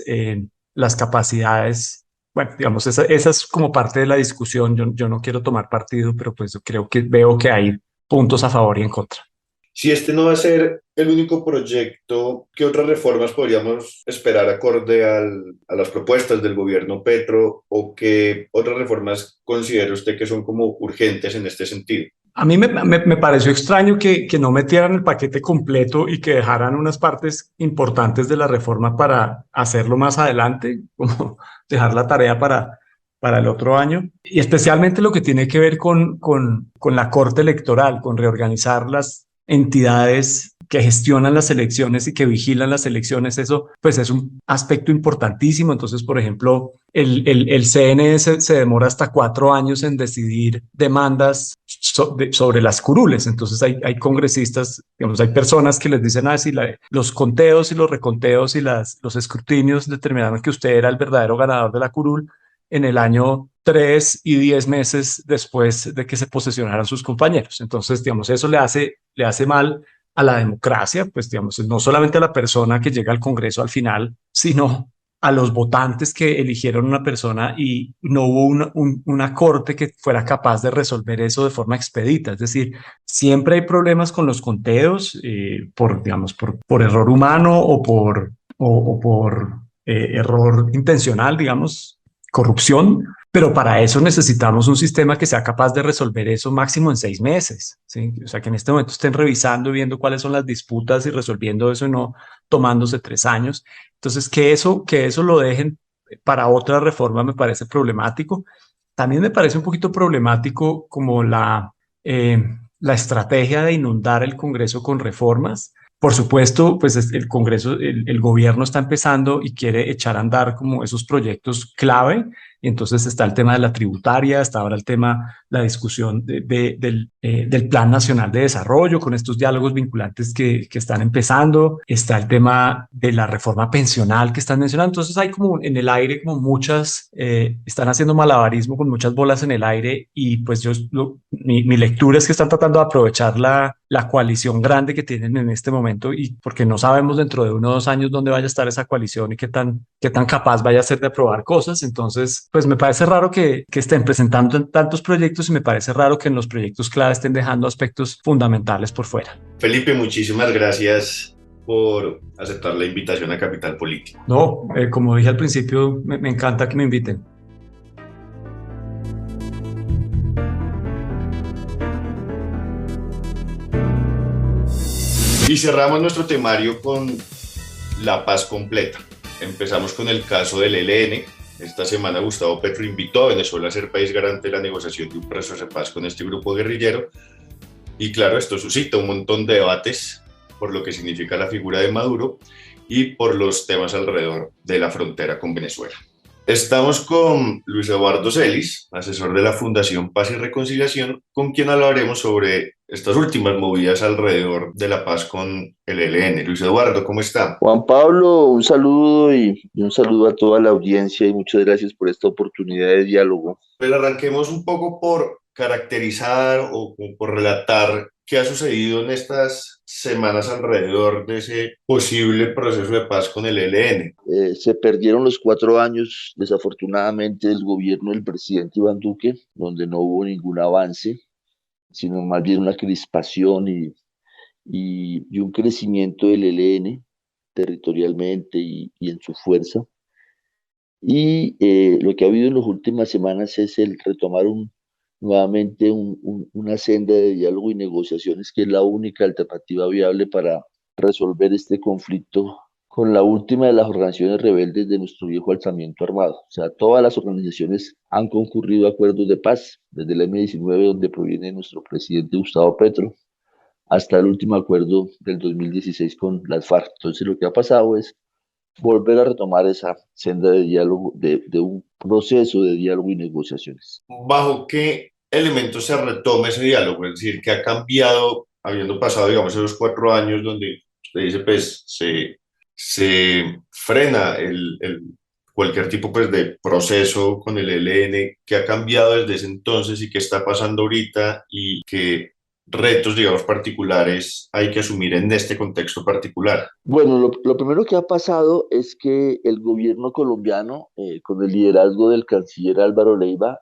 capacidades. Bueno, digamos, esa es como parte de la discusión. Yo no quiero tomar partido, pero pues veo que hay puntos a favor y en contra. Si este no va a ser el único proyecto, ¿qué otras reformas podríamos esperar acorde a las propuestas del gobierno Petro o qué otras reformas considera usted que son como urgentes en este sentido? A mí me pareció extraño que no metieran el paquete completo y que dejaran unas partes importantes de la reforma para hacerlo más adelante, como dejar la tarea para el otro año. Y especialmente lo que tiene que ver con la Corte Electoral, con reorganizar las entidades que gestionan las elecciones y que vigilan las elecciones. Eso pues es un aspecto importantísimo. Entonces, por ejemplo, el CNE se demora hasta 4 años en decidir demandas sobre las curules. Entonces hay congresistas, digamos, hay personas que les dicen, si los conteos y los reconteos y los escrutinios determinaron que usted era el verdadero ganador de la curul en el año 3 y 10 meses después de que se posesionaran sus compañeros. Entonces, digamos, eso le hace mal a la democracia, pues digamos, no solamente a la persona que llega al Congreso al final, sino a los votantes que eligieron una persona y no hubo una corte que fuera capaz de resolver eso de forma expedita. Es decir, siempre hay problemas con los conteos por error humano o por error intencional, digamos, corrupción, pero para eso necesitamos un sistema que sea capaz de resolver eso máximo en 6 meses, ¿sí? O sea, que en este momento estén revisando y viendo cuáles son las disputas y resolviendo eso y no tomándose 3 años. Entonces, que eso lo dejen para otra reforma me parece problemático. También me parece un poquito problemático como la estrategia de inundar el Congreso con reformas. Por supuesto, pues el Congreso, el gobierno está empezando y quiere echar a andar como esos proyectos clave. Y entonces está el tema de la tributaria, está ahora la discusión del Plan Nacional de Desarrollo con estos diálogos vinculantes que están empezando. Está el tema de la reforma pensional que están mencionando. Entonces hay como en el aire como están haciendo malabarismo con muchas bolas en el aire y pues mi lectura es que están tratando de aprovechar la coalición grande que tienen en este momento y porque no sabemos dentro de 1 o 2 años dónde vaya a estar esa coalición y qué tan capaz vaya a ser de aprobar cosas. Entonces, pues me parece raro que estén presentando tantos proyectos y me parece raro que en los proyectos clave estén dejando aspectos fundamentales por fuera. Felipe, muchísimas gracias por aceptar la invitación a Capital Político. No, como dije al principio, me encanta que me inviten. Y cerramos nuestro temario con la paz completa. Empezamos con el caso del ELN. Esta semana Gustavo Petro invitó a Venezuela a ser país garante de la negociación de un proceso de paz con este grupo guerrillero. Y claro, esto suscita un montón de debates por lo que significa la figura de Maduro y por los temas alrededor de la frontera con Venezuela. Estamos con Luis Eduardo Celis, asesor de la Fundación Paz y Reconciliación, con quien hablaremos sobre estas últimas movidas alrededor de la paz con el ELN. Luis Eduardo, ¿cómo está? Juan Pablo, un saludo y un saludo a toda la audiencia y muchas gracias por esta oportunidad de diálogo. Pues arranquemos un poco por caracterizar o por relatar ¿qué ha sucedido en estas semanas alrededor de ese posible proceso de paz con el ELN? Se perdieron los 4 años, desafortunadamente, del gobierno del presidente Iván Duque, donde no hubo ningún avance, sino más bien una crispación y un crecimiento del ELN territorialmente y en su fuerza. Y lo que ha habido en las últimas semanas es el retomar nuevamente una senda de diálogo y negociaciones, que es la única alternativa viable para resolver este conflicto con la última de las organizaciones rebeldes de nuestro viejo alzamiento armado. O sea, todas las organizaciones han concurrido a acuerdos de paz, desde el M-19, donde proviene nuestro presidente Gustavo Petro, hasta el último acuerdo del 2016 con las FARC. Entonces, lo que ha pasado es volver a retomar esa senda de diálogo, de un proceso de diálogo y negociaciones. ¿Bajo qué elementos se retoma ese diálogo? Es decir, ¿qué ha cambiado habiendo pasado, digamos, esos 4 años donde usted dice, pues, se frena cualquier tipo, pues, de proceso con el ELN? ¿Qué ha cambiado desde ese entonces y qué está pasando ahorita y qué retos, digamos, particulares hay que asumir en este contexto particular? Bueno, lo primero que ha pasado es que el gobierno colombiano, con el liderazgo del canciller Álvaro Leiva,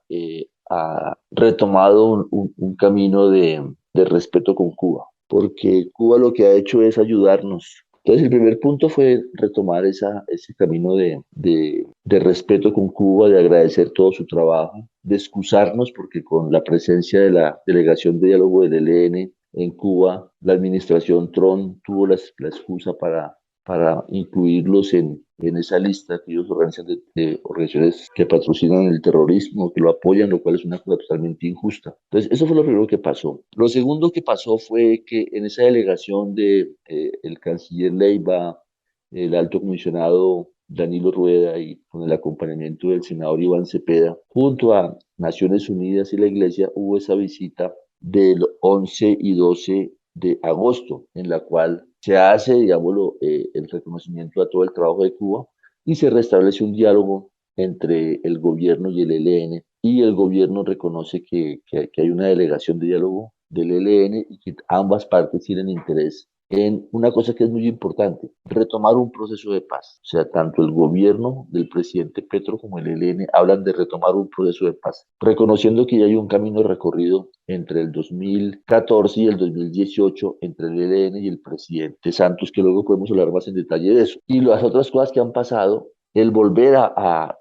ha retomado un camino de respeto con Cuba, porque Cuba lo que ha hecho es ayudarnos. Entonces, el primer punto fue retomar ese camino de respeto con Cuba, de agradecer todo su trabajo, de excusarnos, porque con la presencia de la Delegación de Diálogo del ELN en Cuba, la administración Trump tuvo la excusa para incluirlos en esa lista que ellos organizan de organizaciones que patrocinan el terrorismo, que lo apoyan, lo cual es una cosa totalmente injusta. Entonces, eso fue lo primero que pasó. Lo segundo que pasó fue que en esa delegación de el canciller Leiva, el alto comisionado Danilo Rueda y con el acompañamiento del senador Iván Cepeda, junto a Naciones Unidas y la Iglesia, hubo esa visita del 11 y 12 de agosto, en la cual se hace, digámoslo, el reconocimiento a todo el trabajo de Cuba y se restablece un diálogo entre el gobierno y el ELN, y el gobierno reconoce que hay una delegación de diálogo del ELN y que ambas partes tienen interés en una cosa que es muy importante: retomar un proceso de paz. O sea, tanto el gobierno del presidente Petro como el ELN hablan de retomar un proceso de paz, reconociendo que ya hay un camino recorrido entre el 2014 y el 2018 entre el ELN y el presidente Santos, que luego podemos hablar más en detalle de eso. Y las otras cosas que han pasado, el volver a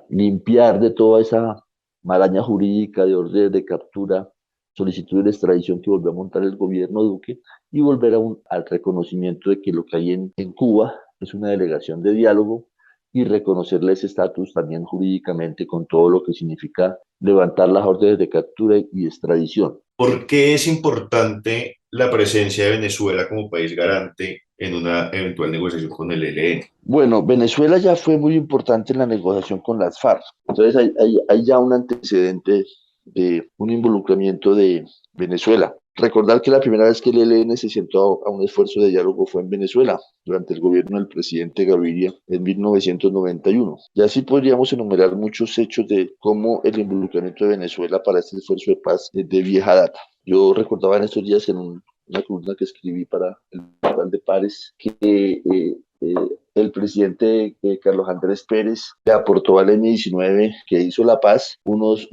limpiar de toda esa maraña jurídica de órdenes de captura, solicitud de extradición que volvió a montar el gobierno Duque, y volver al reconocimiento de que lo que hay en Cuba es una delegación de diálogo, y reconocerle ese estatus también jurídicamente, con todo lo que significa levantar las órdenes de captura y extradición. ¿Por qué es importante la presencia de Venezuela como país garante en una eventual negociación con el ELN? Bueno, Venezuela ya fue muy importante en la negociación con las FARC. Entonces hay ya un antecedente de un involucramiento de Venezuela. Recordar que la primera vez que el ELN se sentó a un esfuerzo de diálogo fue en Venezuela, durante el gobierno del presidente Gaviria en 1991. Y así podríamos enumerar muchos hechos de cómo el involucramiento de Venezuela para este esfuerzo de paz es de vieja data. Yo recordaba en estos días en una columna que escribí para el portal de Pares que el presidente Carlos Andrés Pérez le aportó al M-19, que hizo la paz, unos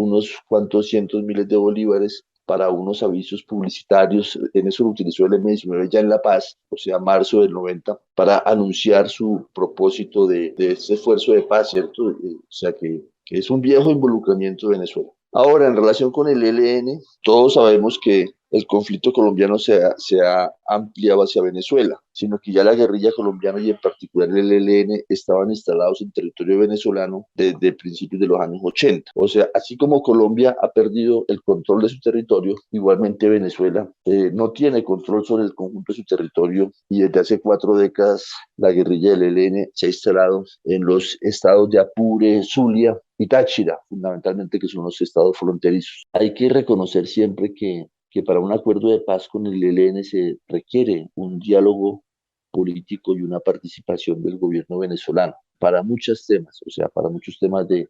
cuantos cientos miles de bolívares para unos avisos publicitarios. En eso lo utilizó el M-19 ya en La Paz, o sea, marzo del 90, para anunciar su propósito de este esfuerzo de paz, ¿cierto? O sea, que es un viejo involucramiento de Venezuela. Ahora, en relación con el ELN, todos sabemos que el conflicto colombiano se ha ampliado hacia Venezuela, sino que ya la guerrilla colombiana y en particular el ELN estaban instalados en territorio venezolano desde principios de los años 80. O sea, así como Colombia ha perdido el control de su territorio, igualmente Venezuela no tiene control sobre el conjunto de su territorio, y desde hace 4 décadas la guerrilla del ELN se ha instalado en los estados de Apure, Zulia y Táchira, fundamentalmente, que son los estados fronterizos. Hay que reconocer siempre que para un acuerdo de paz con el ELN se requiere un diálogo político y una participación del gobierno venezolano. para muchos temas, o sea, para muchos temas de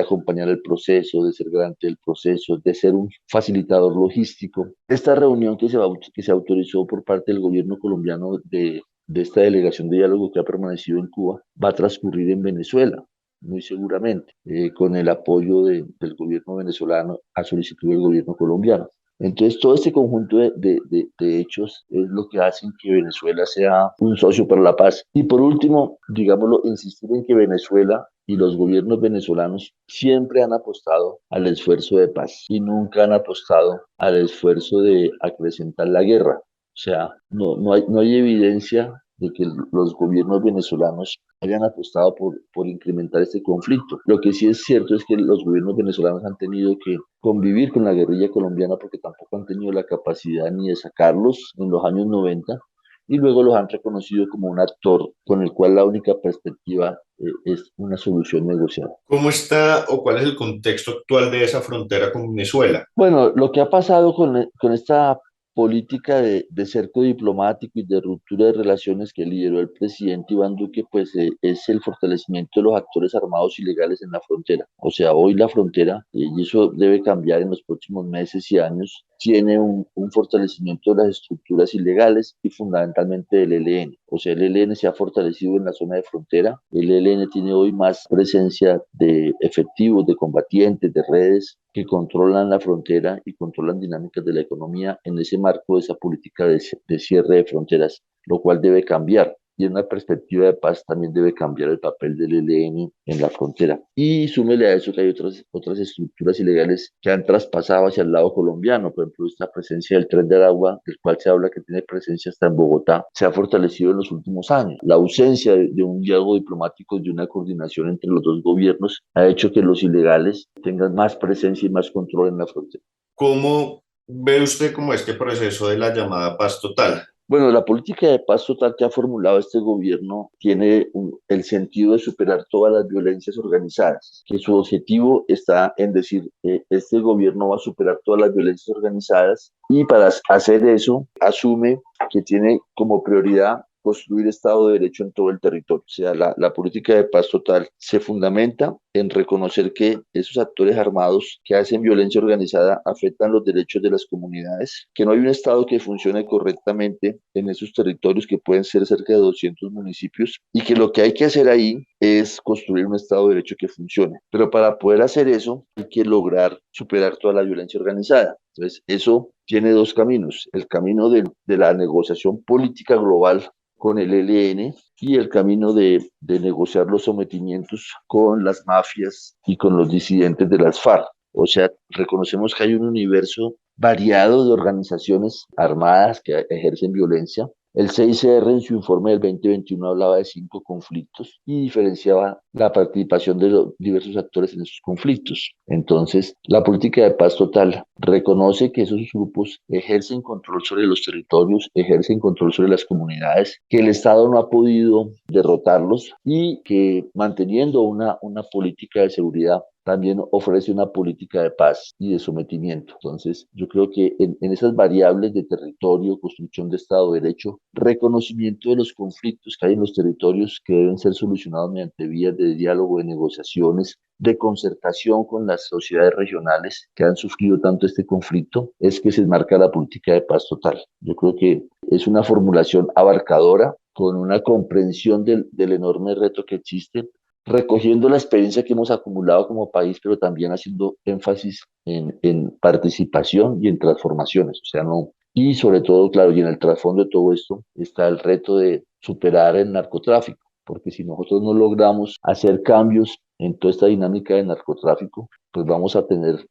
acompañar el proceso, de ser garante del proceso, de ser un facilitador logístico. Esta reunión que se autorizó por parte del gobierno colombiano de esta delegación de diálogo que ha permanecido en Cuba va a transcurrir en Venezuela, muy seguramente, con el apoyo del gobierno venezolano a solicitud del gobierno colombiano. Entonces, todo este conjunto de hechos es lo que hacen que Venezuela sea un socio para la paz. Y por último, digámoslo, insistir en que Venezuela y los gobiernos venezolanos siempre han apostado al esfuerzo de paz y nunca han apostado al esfuerzo de acrecentar la guerra. O sea, no hay evidencia de que los gobiernos venezolanos hayan apostado por incrementar este conflicto. Lo que sí es cierto es que los gobiernos venezolanos han tenido que convivir con la guerrilla colombiana porque tampoco han tenido la capacidad ni de sacarlos en los años 90 y luego los han reconocido como un actor con el cual la única perspectiva es una solución negociada. ¿Cómo está o cuál es el contexto actual de esa frontera con Venezuela? Bueno, lo que ha pasado con esta política de cerco diplomático y de ruptura de relaciones que lideró el presidente Iván Duque, pues es el fortalecimiento de los actores armados ilegales en la frontera. O sea, hoy la frontera, y eso debe cambiar en los próximos meses y años, tiene un fortalecimiento de las estructuras ilegales y fundamentalmente del ELN. O sea, el ELN se ha fortalecido en la zona de frontera. El ELN tiene hoy más presencia de efectivos, de combatientes, de redes que controlan la frontera y controlan dinámicas de la economía en ese marco de esa política de cierre de fronteras, lo cual debe cambiar. Y en una perspectiva de paz también debe cambiar el papel del ELN en la frontera. Y súmele a eso que hay otras estructuras ilegales que han traspasado hacia el lado colombiano. Por ejemplo, esta presencia del Tren de Aragua, del cual se habla que tiene presencia hasta en Bogotá, se ha fortalecido en los últimos años. La ausencia de un diálogo diplomático y de una coordinación entre los dos gobiernos ha hecho que los ilegales tengan más presencia y más control en la frontera. ¿Cómo ve usted como este proceso de la llamada paz total? Bueno, la política de paz total que ha formulado este gobierno tiene el sentido de superar todas las violencias organizadas, que su objetivo está en decir, este gobierno va a superar todas las violencias organizadas y para hacer eso asume que tiene como prioridad construir Estado de Derecho en todo el territorio. O sea, la política de paz total se fundamenta en reconocer que esos actores armados que hacen violencia organizada afectan los derechos de las comunidades, que no hay un Estado que funcione correctamente en esos territorios que pueden ser cerca de 200 municipios y que lo que hay que hacer ahí es construir un Estado de Derecho que funcione. Pero para poder hacer eso hay que lograr superar toda la violencia organizada. Entonces, eso tiene dos caminos. El camino de la negociación política global con el ELN y el camino de negociar los sometimientos con las mafias y con los disidentes de las FARC. O sea, reconocemos que hay un universo variado de organizaciones armadas que ejercen violencia. El CICR en su informe del 2021 hablaba de 5 conflictos y diferenciaba la participación de los diversos actores en esos conflictos. Entonces, la política de paz total reconoce que esos grupos ejercen control sobre los territorios, ejercen control sobre las comunidades, que el Estado no ha podido derrotarlos y que manteniendo una política de seguridad también ofrece una política de paz y de sometimiento. Entonces, yo creo que en esas variables de territorio, construcción de Estado de Derecho, reconocimiento de los conflictos que hay en los territorios que deben ser solucionados mediante vías de diálogo, de negociaciones, de concertación con las sociedades regionales que han sufrido tanto este conflicto, es que se enmarca la política de paz total. Yo creo que es una formulación abarcadora, con una comprensión del enorme reto que existe, recogiendo la experiencia que hemos acumulado como país, pero también haciendo énfasis en participación y en transformaciones. O sea, no. Y sobre todo, claro, y en el trasfondo de todo esto está el reto de superar el narcotráfico, porque si nosotros no logramos hacer cambios en toda esta dinámica de narcotráfico, pues vamos a tener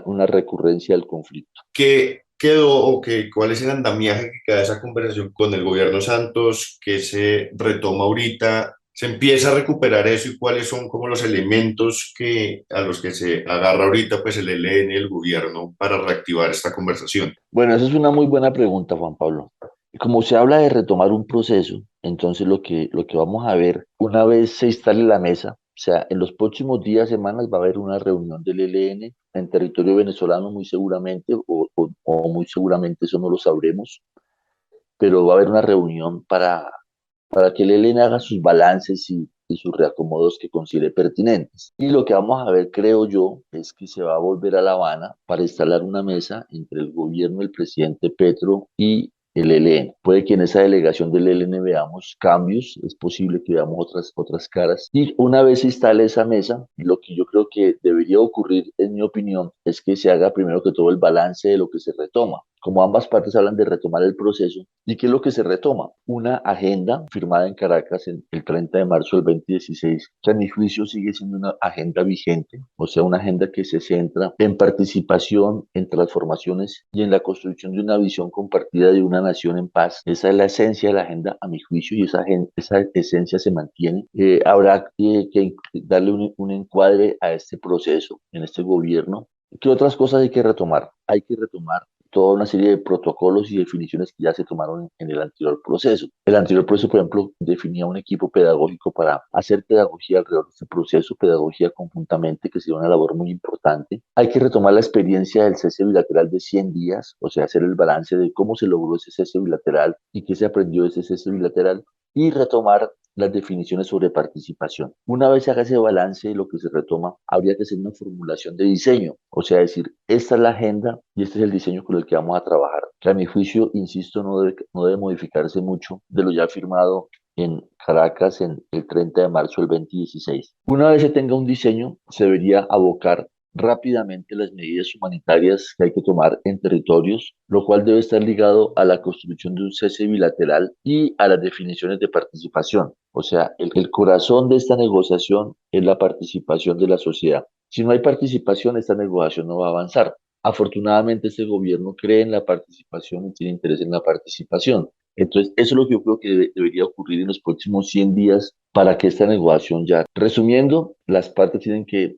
una recurrencia del conflicto. ¿Qué quedó o cuál es el andamiaje que queda de esa conversación con el gobierno Santos que se retoma ahorita? ¿Se empieza a recuperar eso y cuáles son como los elementos a los que se agarra ahorita pues el ELN y el gobierno para reactivar esta conversación? Bueno, esa es una muy buena pregunta, Juan Pablo. Como se habla de retomar un proceso, entonces lo que vamos a ver una vez se instale la mesa, o sea, en los próximos días, semanas va a haber una reunión del ELN en territorio venezolano muy seguramente, o muy seguramente eso no lo sabremos, pero va a haber una reunión para que el ELN haga sus balances y sus reacomodos que considere pertinentes. Y lo que vamos a ver, creo yo, es que se va a volver a La Habana para instalar una mesa entre el gobierno del presidente Petro y el ELN. Puede que en esa delegación del ELN veamos cambios, es posible que veamos otras caras. Y una vez se instale esa mesa, lo que yo creo que debería ocurrir, en mi opinión, es que se haga primero que todo el balance de lo que se retoma. Como ambas partes hablan de retomar el proceso, ¿y qué es lo que se retoma? Una agenda firmada en Caracas el 30 de marzo del 2016, que a mi juicio sigue siendo una agenda vigente, o sea, una agenda que se centra en participación, en transformaciones y en la construcción de una visión compartida de una nación en paz. Esa es la esencia de la agenda, a mi juicio, y esa esencia se mantiene. Habrá que darle un encuadre a este proceso, en este gobierno. ¿Qué otras cosas hay que retomar? Hay que retomar toda una serie de protocolos y definiciones que ya se tomaron en el anterior proceso. El anterior proceso, por ejemplo, definía un equipo pedagógico para hacer pedagogía alrededor de este proceso, pedagogía conjuntamente, que sería una labor muy importante. Hay que retomar la experiencia del cese bilateral de 100 días, o sea, hacer el balance de cómo se logró ese cese bilateral y qué se aprendió de ese cese bilateral, y retomar las definiciones sobre participación. Una vez se haga ese balance, lo que se retoma, habría que hacer una formulación de diseño, o sea, decir, esta es la agenda y este es el diseño con el que vamos a trabajar, que a mi juicio, insisto, no debe modificarse mucho de lo ya firmado en Caracas en el 30 de marzo del 2016. Una vez se tenga un diseño, se debería abocar rápidamente las medidas humanitarias que hay que tomar en territorios, lo cual debe estar ligado a la construcción de un cese bilateral y a las definiciones de participación. O sea, el corazón de esta negociación es la participación de la sociedad. Si no hay participación, esta negociación no va a avanzar. Afortunadamente, este gobierno cree en la participación y tiene interés en la participación. Entonces, eso es lo que yo creo que debería ocurrir en los próximos 100 días para que esta negociación ya. Resumiendo, las partes tienen que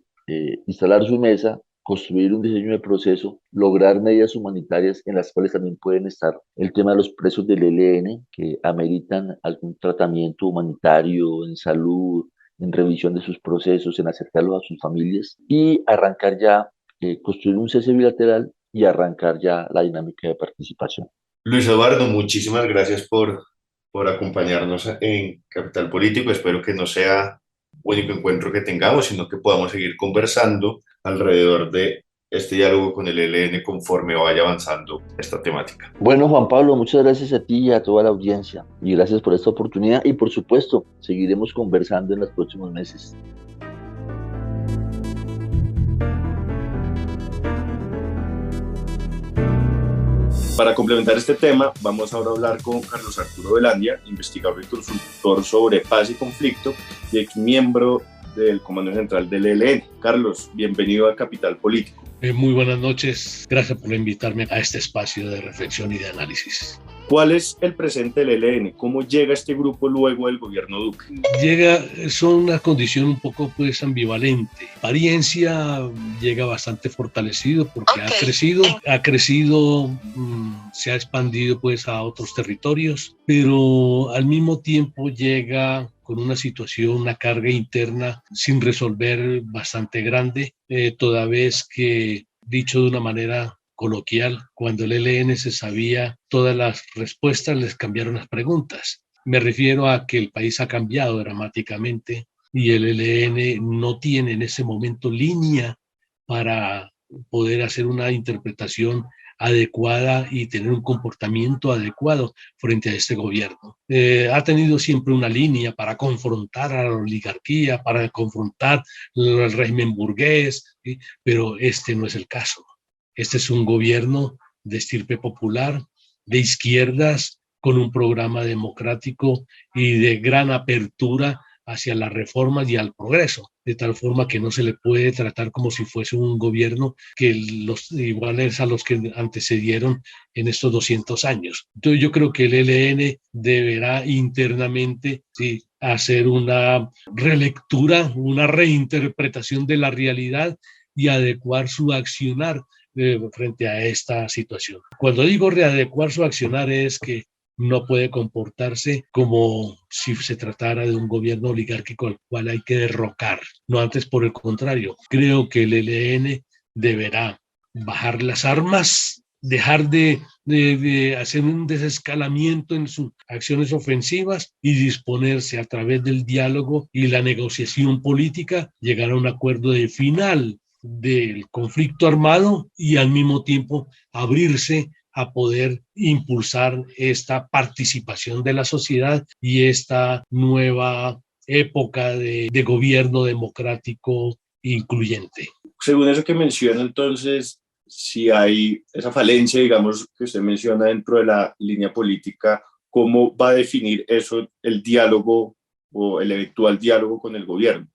instalar su mesa, construir un diseño de proceso, lograr medidas humanitarias en las cuales también pueden estar el tema de los presos del ELN que ameritan algún tratamiento humanitario en salud, en revisión de sus procesos, en acercarlos a sus familias y arrancar ya, construir un cese bilateral y arrancar ya la dinámica de participación. Luis Eduardo, muchísimas gracias por acompañarnos en Capital Político. Espero que no sea único encuentro que tengamos, sino que podamos seguir conversando alrededor de este diálogo con el ELN conforme vaya avanzando esta temática. Bueno, Juan Pablo, muchas gracias a ti y a toda la audiencia. Y gracias por esta oportunidad y por supuesto, seguiremos conversando en los próximos meses. Para complementar este tema, vamos ahora a hablar con Carlos Arturo Velandia, investigador y consultor sobre paz y conflicto y ex miembro del Comando Central del ELN. Carlos, bienvenido a Capital Político. Muy buenas noches, gracias por invitarme a este espacio de reflexión y de análisis. ¿Cuál es el presente del ELN? ¿Cómo llega este grupo luego del gobierno Duque? Son una condición un poco ambivalente. Apariencia llega bastante fortalecido porque ha crecido, se ha expandido a otros territorios, pero al mismo tiempo llega con una situación, una carga interna sin resolver bastante grande, toda vez que, dicho de una manera coloquial, cuando el ELN se sabía todas las respuestas, les cambiaron las preguntas. Me refiero a que el país ha cambiado dramáticamente y el ELN no tiene en ese momento línea para poder hacer una interpretación adecuada y tener un comportamiento adecuado frente a este gobierno. Ha tenido siempre una línea para confrontar a la oligarquía, para confrontar el régimen burgués, ¿sí? Pero este no es el caso. Este es un gobierno de estirpe popular, de izquierdas, con un programa democrático y de gran apertura hacia las reformas y al progreso, de tal forma que no se le puede tratar como si fuese un gobierno iguales a los que antecedieron en estos 200 años. Entonces yo creo que el ELN deberá internamente hacer una relectura, una reinterpretación de la realidad y adecuar su accionar frente a esta situación. Cuando digo readecuar su accionar es que no puede comportarse como si se tratara de un gobierno oligárquico al cual hay que derrocar. No, antes por el contrario. Creo que el ELN deberá bajar las armas, dejar de hacer un desescalamiento en sus acciones ofensivas y disponerse a través del diálogo y la negociación política, llegar a un acuerdo de final del conflicto armado y al mismo tiempo abrirse a poder impulsar esta participación de la sociedad y esta nueva época de gobierno democrático incluyente. Según eso que menciona, entonces, si hay esa falencia, digamos, que usted menciona dentro de la línea política, ¿cómo va a definir eso el diálogo o el eventual diálogo con el gobierno?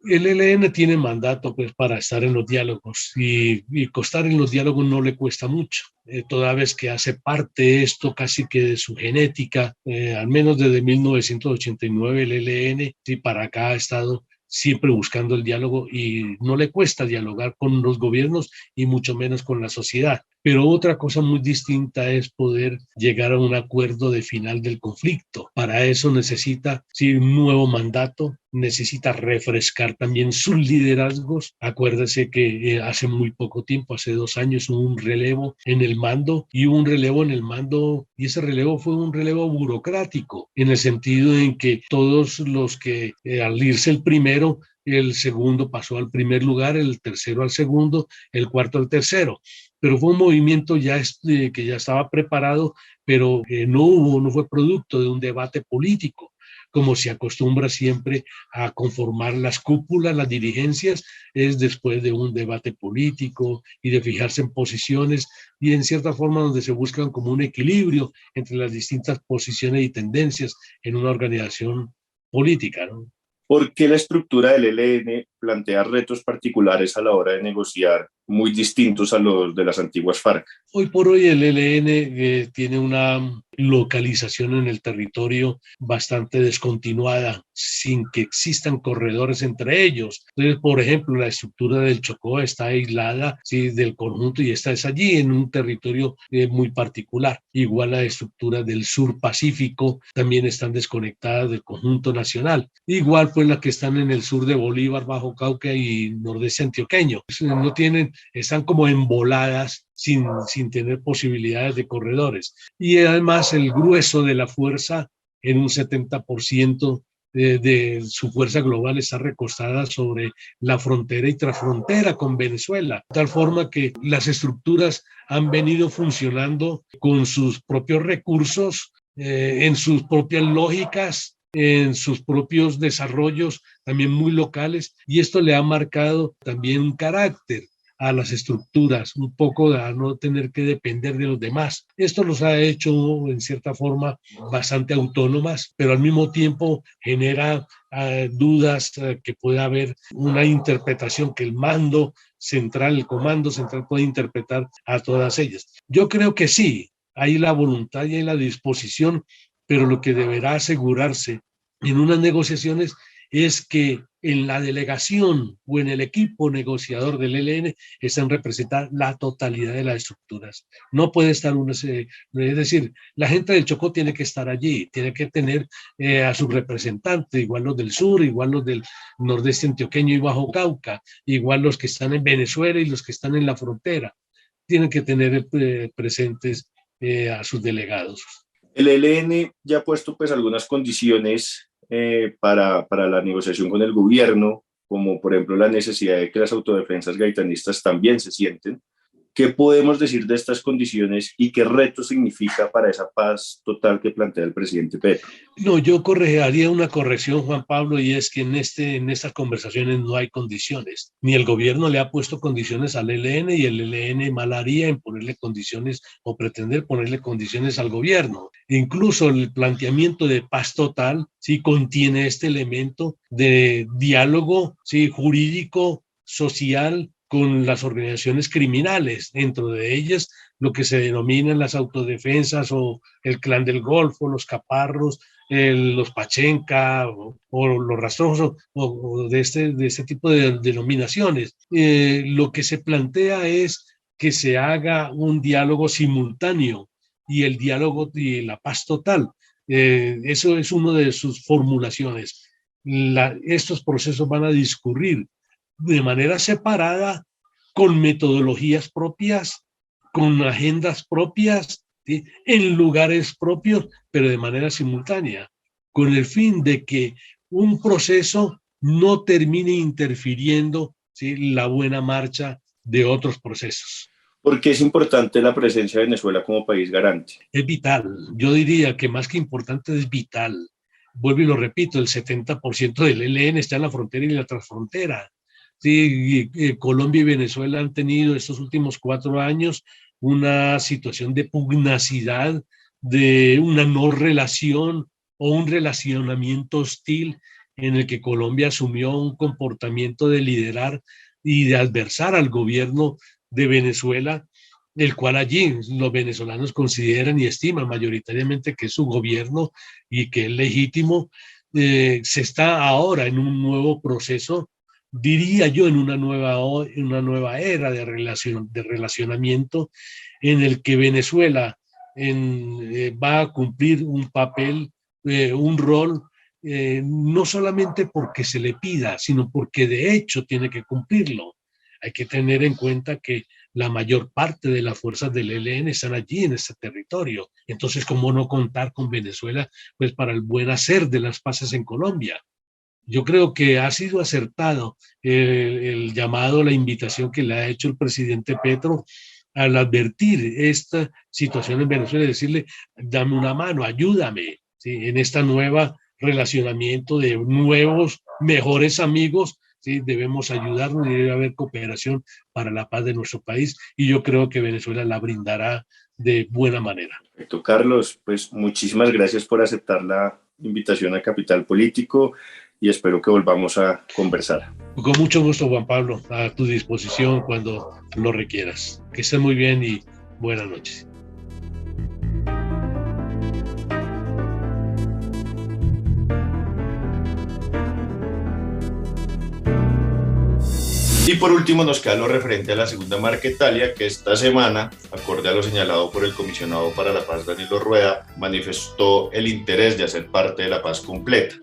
El ELN tiene mandato pues, para estar en los diálogos y costar en los diálogos no le cuesta mucho, toda vez que hace parte esto casi que de su genética, al menos desde 1989 el ELN sí, para acá ha estado siempre buscando el diálogo y no le cuesta dialogar con los gobiernos y mucho menos con la sociedad. Pero otra cosa muy distinta es poder llegar a un acuerdo de final del conflicto. Para eso necesita sí, un nuevo mandato, necesita refrescar también sus liderazgos. Acuérdese que hace muy poco tiempo, hace 2 años, hubo un relevo en el mando y hubo un relevo en el mando y ese relevo fue un relevo burocrático en el sentido en que todos los que al irse el primero, el segundo pasó al primer lugar, el tercero al segundo, el cuarto al tercero. Pero fue un movimiento ya que ya estaba preparado, pero no fue producto de un debate político, como se acostumbra siempre a conformar las cúpulas, las dirigencias, es después de un debate político y de fijarse en posiciones y en cierta forma donde se buscan como un equilibrio entre las distintas posiciones y tendencias en una organización política, ¿no? ¿Por qué la estructura del ELN plantea retos particulares a la hora de negociar muy distintos a los de las antiguas FARC? Hoy por hoy el ELN tiene una localización en el territorio bastante descontinuada, sin que existan corredores entre ellos. Entonces, por ejemplo, la estructura del Chocó está aislada sí, del conjunto y esta es allí en un territorio muy particular. Igual la estructura del sur Pacífico también están desconectadas del conjunto nacional. Igual pues las que están en el sur de Bolívar, Bajo Cauca y nordeste antioqueño. No tienen, están como emboladas sin tener posibilidades de corredores. Y además el grueso de la fuerza, en un 70% de su fuerza global está recostada sobre la frontera y transfrontera con Venezuela, de tal forma que las estructuras han venido funcionando con sus propios recursos, en sus propias lógicas, en sus propios desarrollos también muy locales, y esto le ha marcado también un carácter a las estructuras, un poco a no tener que depender de los demás. Esto los ha hecho en cierta forma bastante autónomas, pero al mismo tiempo genera dudas que pueda haber una interpretación que el comando central puede interpretar a todas ellas. Yo creo que sí, hay la voluntad y hay la disposición, pero lo que deberá asegurarse en unas negociaciones es que en la delegación o en el equipo negociador del ELN están representadas la totalidad de las estructuras. No puede estar es decir, la gente del Chocó tiene que estar allí, tiene que tener a su representante, igual los del sur, igual los del nordeste antioqueño y Bajo Cauca, igual los que están en Venezuela y los que están en la frontera. Tienen que tener presentes a sus delegados. El ELN ya ha puesto pues algunas condiciones para la negociación con el gobierno, como por ejemplo la necesidad de que las autodefensas gaitanistas también se sienten. ¿Qué podemos decir de estas condiciones y qué reto significa para esa paz total que plantea el presidente Petro? No, yo haría una corrección, Juan Pablo, y es que en estas conversaciones no hay condiciones. Ni el gobierno le ha puesto condiciones al ELN y el ELN mal haría en ponerle condiciones o pretender ponerle condiciones al gobierno. Incluso el planteamiento de paz total sí contiene este elemento de diálogo sí, jurídico, social, con las organizaciones criminales, dentro de ellas lo que se denominan las autodefensas o el Clan del Golfo, los Caparros, los Pachenca o los Rastrosos o de este tipo de denominaciones. Lo que se plantea es que se haga un diálogo simultáneo y el diálogo y la paz total. Eso es una de sus formulaciones. Estos procesos van a discurrir de manera separada, con metodologías propias, con agendas propias, ¿sí? En lugares propios, pero de manera simultánea, con el fin de que un proceso no termine interfiriendo, ¿sí?, la buena marcha de otros procesos. ¿Por qué es importante la presencia de Venezuela como país garante? Es vital. Yo diría que más que importante es vital. Vuelvo y lo repito, el 70% del ELN está en la frontera y en la transfrontera. Sí, Colombia y Venezuela han tenido estos últimos 4 años una situación de pugnacidad, de una no relación o un relacionamiento hostil en el que Colombia asumió un comportamiento de liderar y de adversar al gobierno de Venezuela, el cual allí los venezolanos consideran y estiman mayoritariamente que es su gobierno y que es legítimo. Se está ahora en un nuevo proceso, diría yo, en una nueva era de relacionamiento en el que Venezuela va a cumplir un papel, un rol, no solamente porque se le pida, sino porque de hecho tiene que cumplirlo. Hay que tener en cuenta que la mayor parte de las fuerzas del ELN están allí en este territorio. Entonces, ¿cómo no contar con Venezuela pues para el buen hacer de las paces en Colombia? Yo creo que ha sido acertado el llamado, la invitación que le ha hecho el presidente Petro al advertir esta situación en Venezuela y decirle, dame una mano, ayúdame, ¿sí?, en esta nueva relacionamiento de nuevos, mejores amigos. Sí, debemos ayudarnos y debe haber cooperación para la paz de nuestro país y yo creo que Venezuela la brindará de buena manera. Perfecto, Carlos, pues muchísimas gracias por aceptar la invitación a Capital Político y espero que volvamos a conversar. Con mucho gusto, Juan Pablo, a tu disposición cuando lo requieras. Que estés muy bien y buenas noches. Y por último nos queda lo referente a la segunda Marquetalia, que esta semana, acorde a lo señalado por el comisionado para la paz Danilo Rueda, manifestó el interés de hacer parte de la paz completa.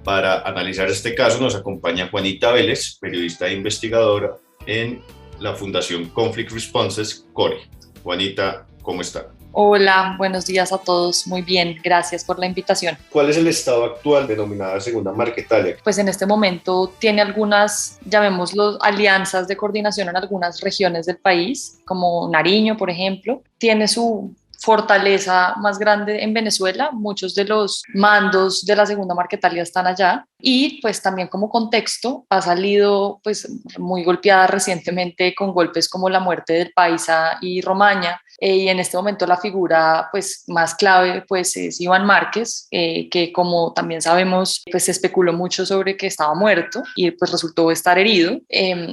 Para analizar este caso nos acompaña Juanita Vélez, periodista e investigadora en la Fundación Conflict Responses, CORE. Juanita, ¿cómo está? Hola, buenos días a todos. Muy bien, gracias por la invitación. ¿Cuál es el estado actual denominada Segunda Marquetalia? Pues en este momento tiene algunas, llamémoslo, alianzas de coordinación en algunas regiones del país, como Nariño, por ejemplo. Tiene su fortaleza más grande en Venezuela, muchos de los mandos de la Segunda Marquetalia están allá y pues también como contexto ha salido pues muy golpeada recientemente con golpes como la muerte del Paisa y Romaña y en este momento la figura pues más clave pues es Iván Márquez, que como también sabemos pues se especuló mucho sobre que estaba muerto y pues resultó estar herido,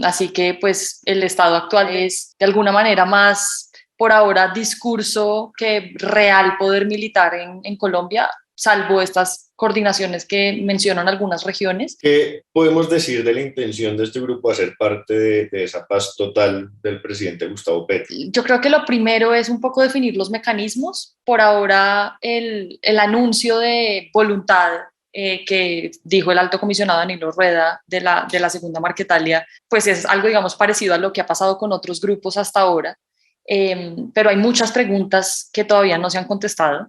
así que pues el estado actual es de alguna manera más por ahora discurso que real poder militar en Colombia, salvo estas coordinaciones que mencionan algunas regiones. ¿Qué podemos decir de la intención de este grupo de hacer parte de esa paz total del presidente Gustavo Petro? Yo creo que lo primero es un poco definir los mecanismos. Por ahora el anuncio de voluntad que dijo el alto comisionado Danilo Rueda de la Segunda Marquetalia, pues es algo, digamos, parecido a lo que ha pasado con otros grupos hasta ahora. Pero hay muchas preguntas que todavía no se han contestado.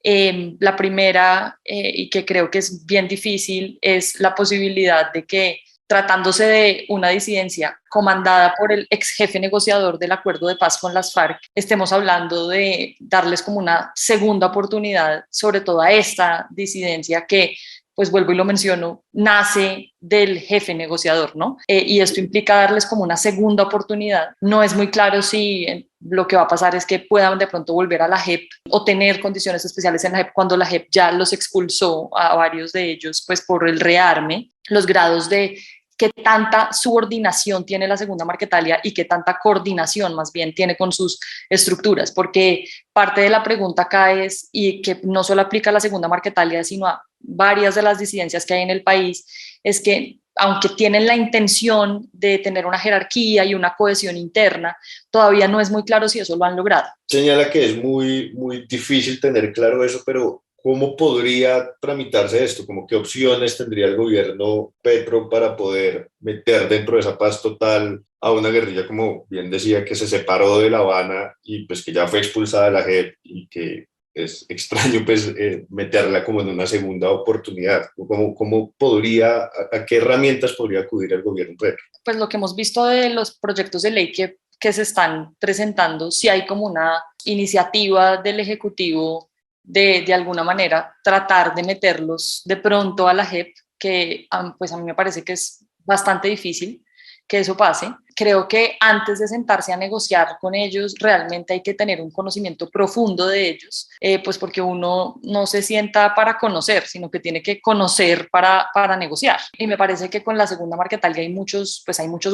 La primera, y que creo que es bien difícil, es la posibilidad de que, tratándose de una disidencia comandada por el ex jefe negociador del acuerdo de paz con las FARC, estemos hablando de darles como una segunda oportunidad, sobre todo a esta disidencia que, pues vuelvo y lo menciono, nace del jefe negociador, ¿no? Y esto implica darles como una segunda oportunidad. No es muy claro si lo que va a pasar es que puedan de pronto volver a la JEP o tener condiciones especiales en la JEP cuando la JEP ya los expulsó a varios de ellos, pues por el rearme, los grados de qué tanta subordinación tiene la Segunda Marquetalia y qué tanta coordinación más bien tiene con sus estructuras, porque parte de la pregunta acá es, y que no solo aplica a la Segunda Marquetalia, sino a varias de las disidencias que hay en el país, es que aunque tienen la intención de tener una jerarquía y una cohesión interna, todavía no es muy claro si eso lo han logrado. Señala que es muy difícil tener claro eso, pero ¿cómo podría tramitarse esto? ¿Cómo qué opciones tendría el gobierno Petro para poder meter dentro de esa paz total a una guerrilla, como bien decía, que se separó de La Habana y pues que ya fue expulsada de la JEP y que es extraño pues meterla como en una segunda oportunidad. ¿Cómo podría, a qué herramientas podría acudir el gobierno Petro? Pues lo que hemos visto de los proyectos de ley que se están presentando, sí hay como una iniciativa del Ejecutivo de alguna manera tratar de meterlos de pronto a la JEP, que pues a mí me parece que es bastante difícil que eso pase. Creo que antes de sentarse a negociar con ellos, realmente hay que tener un conocimiento profundo de ellos, pues porque uno no se sienta para conocer, sino que tiene que conocer para negociar. Y me parece que con la segunda Marquetalia hay muchos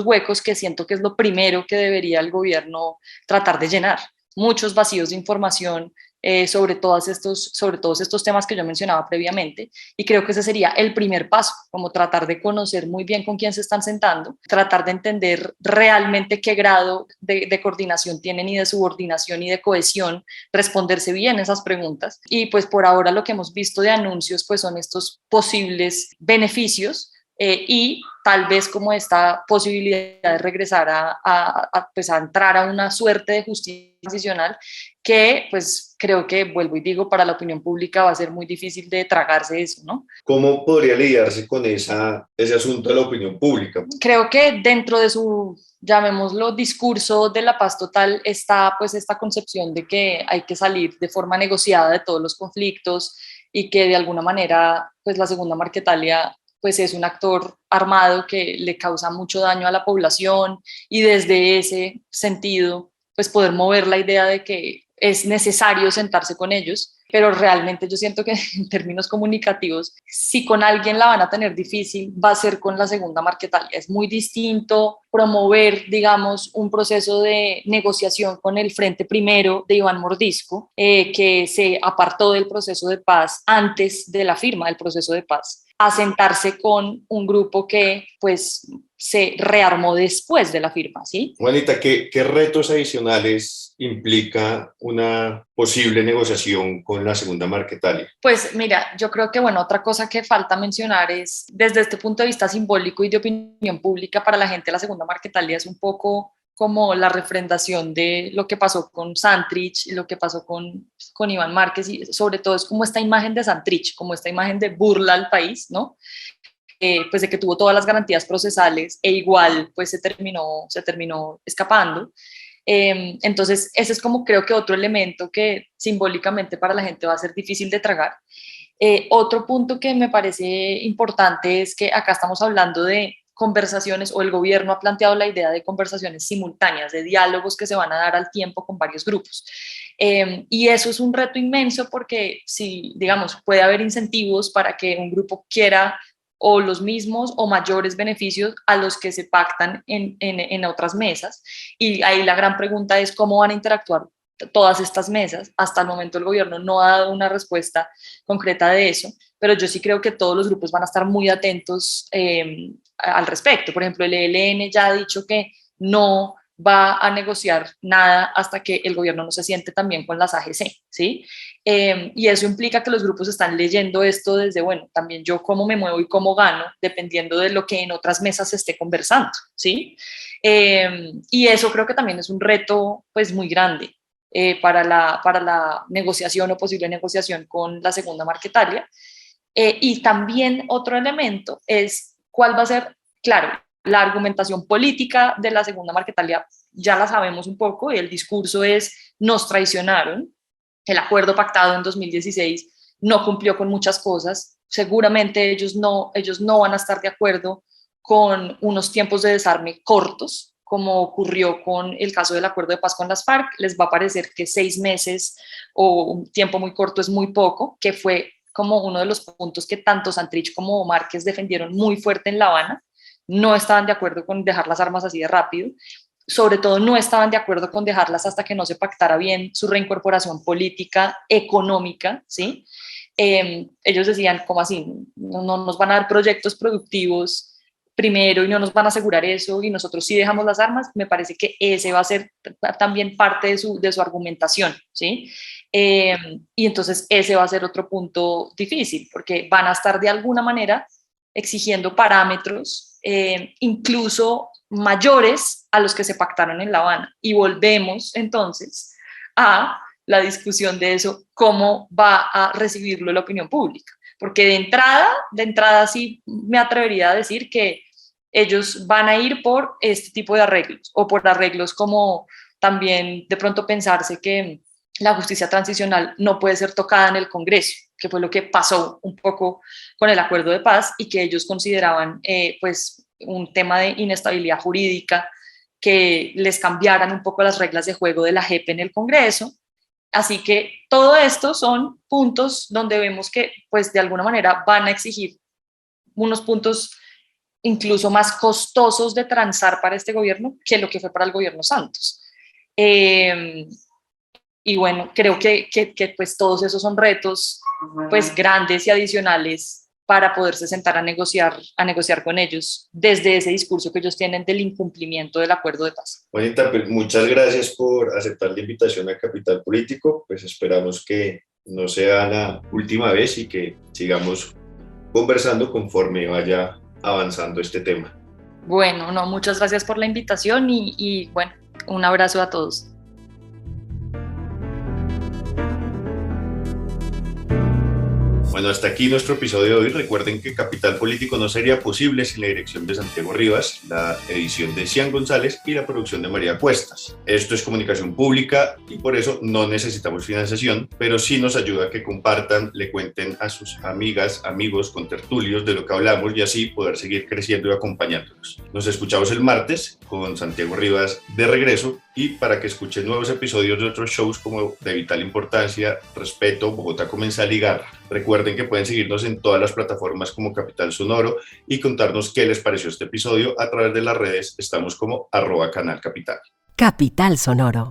huecos que siento que es lo primero que debería el gobierno tratar de llenar. Muchos vacíos de información, sobre todos estos temas que yo mencionaba previamente, y creo que ese sería el primer paso, como tratar de conocer muy bien con quién se están sentando, tratar de entender realmente qué grado de coordinación tienen y de subordinación y de cohesión, responderse bien esas preguntas, y pues por ahora lo que hemos visto de anuncios pues son estos posibles beneficios, y tal vez como esta posibilidad de regresar pues a entrar a una suerte de justicia transicional que pues creo que, vuelvo y digo, para la opinión pública va a ser muy difícil de tragarse eso, ¿no? ¿Cómo podría lidiarse con ese asunto de la opinión pública? Creo que dentro de su, llamémoslo, discurso de la paz total está pues esta concepción de que hay que salir de forma negociada de todos los conflictos y que de alguna manera pues la segunda Marquetalia pues es un actor armado que le causa mucho daño a la población, y desde ese sentido pues poder mover la idea de que es necesario sentarse con ellos, pero realmente yo siento que en términos comunicativos, si con alguien la van a tener difícil, va a ser con la segunda Marquetalia. Es muy distinto promover, digamos, un proceso de negociación con el Frente Primero de Iván Mordisco, que se apartó del proceso de paz antes de la firma del proceso de paz, a sentarse con un grupo que pues se rearmó después de la firma, ¿sí? Juanita, ¿qué retos adicionales implica una posible negociación con la segunda Marquetalia? Pues mira, yo creo que, bueno, otra cosa que falta mencionar es, desde este punto de vista simbólico y de opinión pública, para la gente de la segunda Marquetalia es un poco como la refrendación de lo que pasó con Santrich, lo que pasó con Iván Márquez, y sobre todo es como esta imagen de Santrich, como esta imagen de burla al país, ¿no? Pues de que tuvo todas las garantías procesales e igual pues se terminó escapando. Entonces ese es como creo que otro elemento que simbólicamente para la gente va a ser difícil de tragar. Otro punto que me parece importante es que acá estamos hablando de conversaciones, o el gobierno ha planteado la idea de conversaciones simultáneas, de diálogos que se van a dar al tiempo con varios grupos. Y eso es un reto inmenso porque si, digamos, puede haber incentivos para que un grupo quiera o los mismos o mayores beneficios a los que se pactan en otras mesas. Y ahí la gran pregunta es cómo van a interactuar todas estas mesas. Hasta el momento el gobierno no ha dado una respuesta concreta de eso, pero yo sí creo que todos los grupos van a estar muy atentos al respecto. Por ejemplo, el ELN ya ha dicho que no va a negociar nada hasta que el gobierno no se siente también con las AGC, ¿sí? Y eso implica que los grupos están leyendo esto desde, bueno, también yo cómo me muevo y cómo gano, dependiendo de lo que en otras mesas se esté conversando, ¿sí? Y eso creo que también es un reto, pues, muy grande para la negociación o posible negociación con la segunda Marquetalia. Y también otro elemento es cuál va a ser, claro, la argumentación política de la segunda Marquetalia ya la sabemos un poco, y el discurso es: nos traicionaron, el acuerdo pactado en 2016 no cumplió con muchas cosas, seguramente ellos no van a estar de acuerdo con unos tiempos de desarme cortos, como ocurrió con el caso del acuerdo de paz con las FARC. Les va a parecer que 6 meses o un tiempo muy corto es muy poco, que fue como uno de los puntos que tanto Santrich como Márquez defendieron muy fuerte en La Habana. No estaban de acuerdo con dejar las armas así de rápido, sobre todo no estaban de acuerdo con dejarlas hasta que no se pactara bien su reincorporación política, económica, ¿sí? Ellos decían, ¿cómo así? No nos van a dar proyectos productivos primero y no nos van a asegurar eso, y nosotros sí dejamos las armas. Me parece que ese va a ser también parte de su argumentación, ¿sí? Y entonces ese va a ser otro punto difícil, porque van a estar de alguna manera exigiendo parámetros, incluso mayores a los que se pactaron en La Habana. Y volvemos entonces a la discusión de eso, cómo va a recibirlo la opinión pública. Porque de entrada sí me atrevería a decir que ellos van a ir por este tipo de arreglos, o por arreglos como también de pronto pensarse que la justicia transicional no puede ser tocada en el Congreso, que fue lo que pasó un poco con el acuerdo de paz, y que ellos consideraban pues un tema de inestabilidad jurídica, que les cambiaran un poco las reglas de juego de la JEP en el Congreso. Así que todo esto son puntos donde vemos que pues de alguna manera van a exigir unos puntos incluso más costosos de transar para este gobierno que lo que fue para el gobierno Santos. Y bueno, creo que pues todos esos son retos pues grandes y adicionales para poderse sentar a negociar con ellos desde ese discurso que ellos tienen del incumplimiento del acuerdo de paz. Juanita, pues muchas gracias por aceptar la invitación a Capital Político. Pues esperamos que no sea la última vez y que sigamos conversando conforme vaya avanzando este tema. Bueno, no, muchas gracias por la invitación y bueno, un abrazo a todos. Bueno, hasta aquí nuestro episodio de hoy. Recuerden que Capital Político no sería posible sin la dirección de Santiago Rivas, la edición de Cian González y la producción de María Cuestas. Esto es comunicación pública y por eso no necesitamos financiación, pero sí nos ayuda a que compartan, le cuenten a sus amigas, amigos, contertulios de lo que hablamos y así poder seguir creciendo y acompañándolos. Nos escuchamos el martes con Santiago Rivas de regreso y para que escuchen nuevos episodios de otros shows como De Vital Importancia, Respeto, Bogotá Comensal y Garra. Recuerden que pueden seguirnos en todas las plataformas como Capital Sonoro y contarnos qué les pareció este episodio a través de las redes. Estamos como @canalcapital. Capital Sonoro.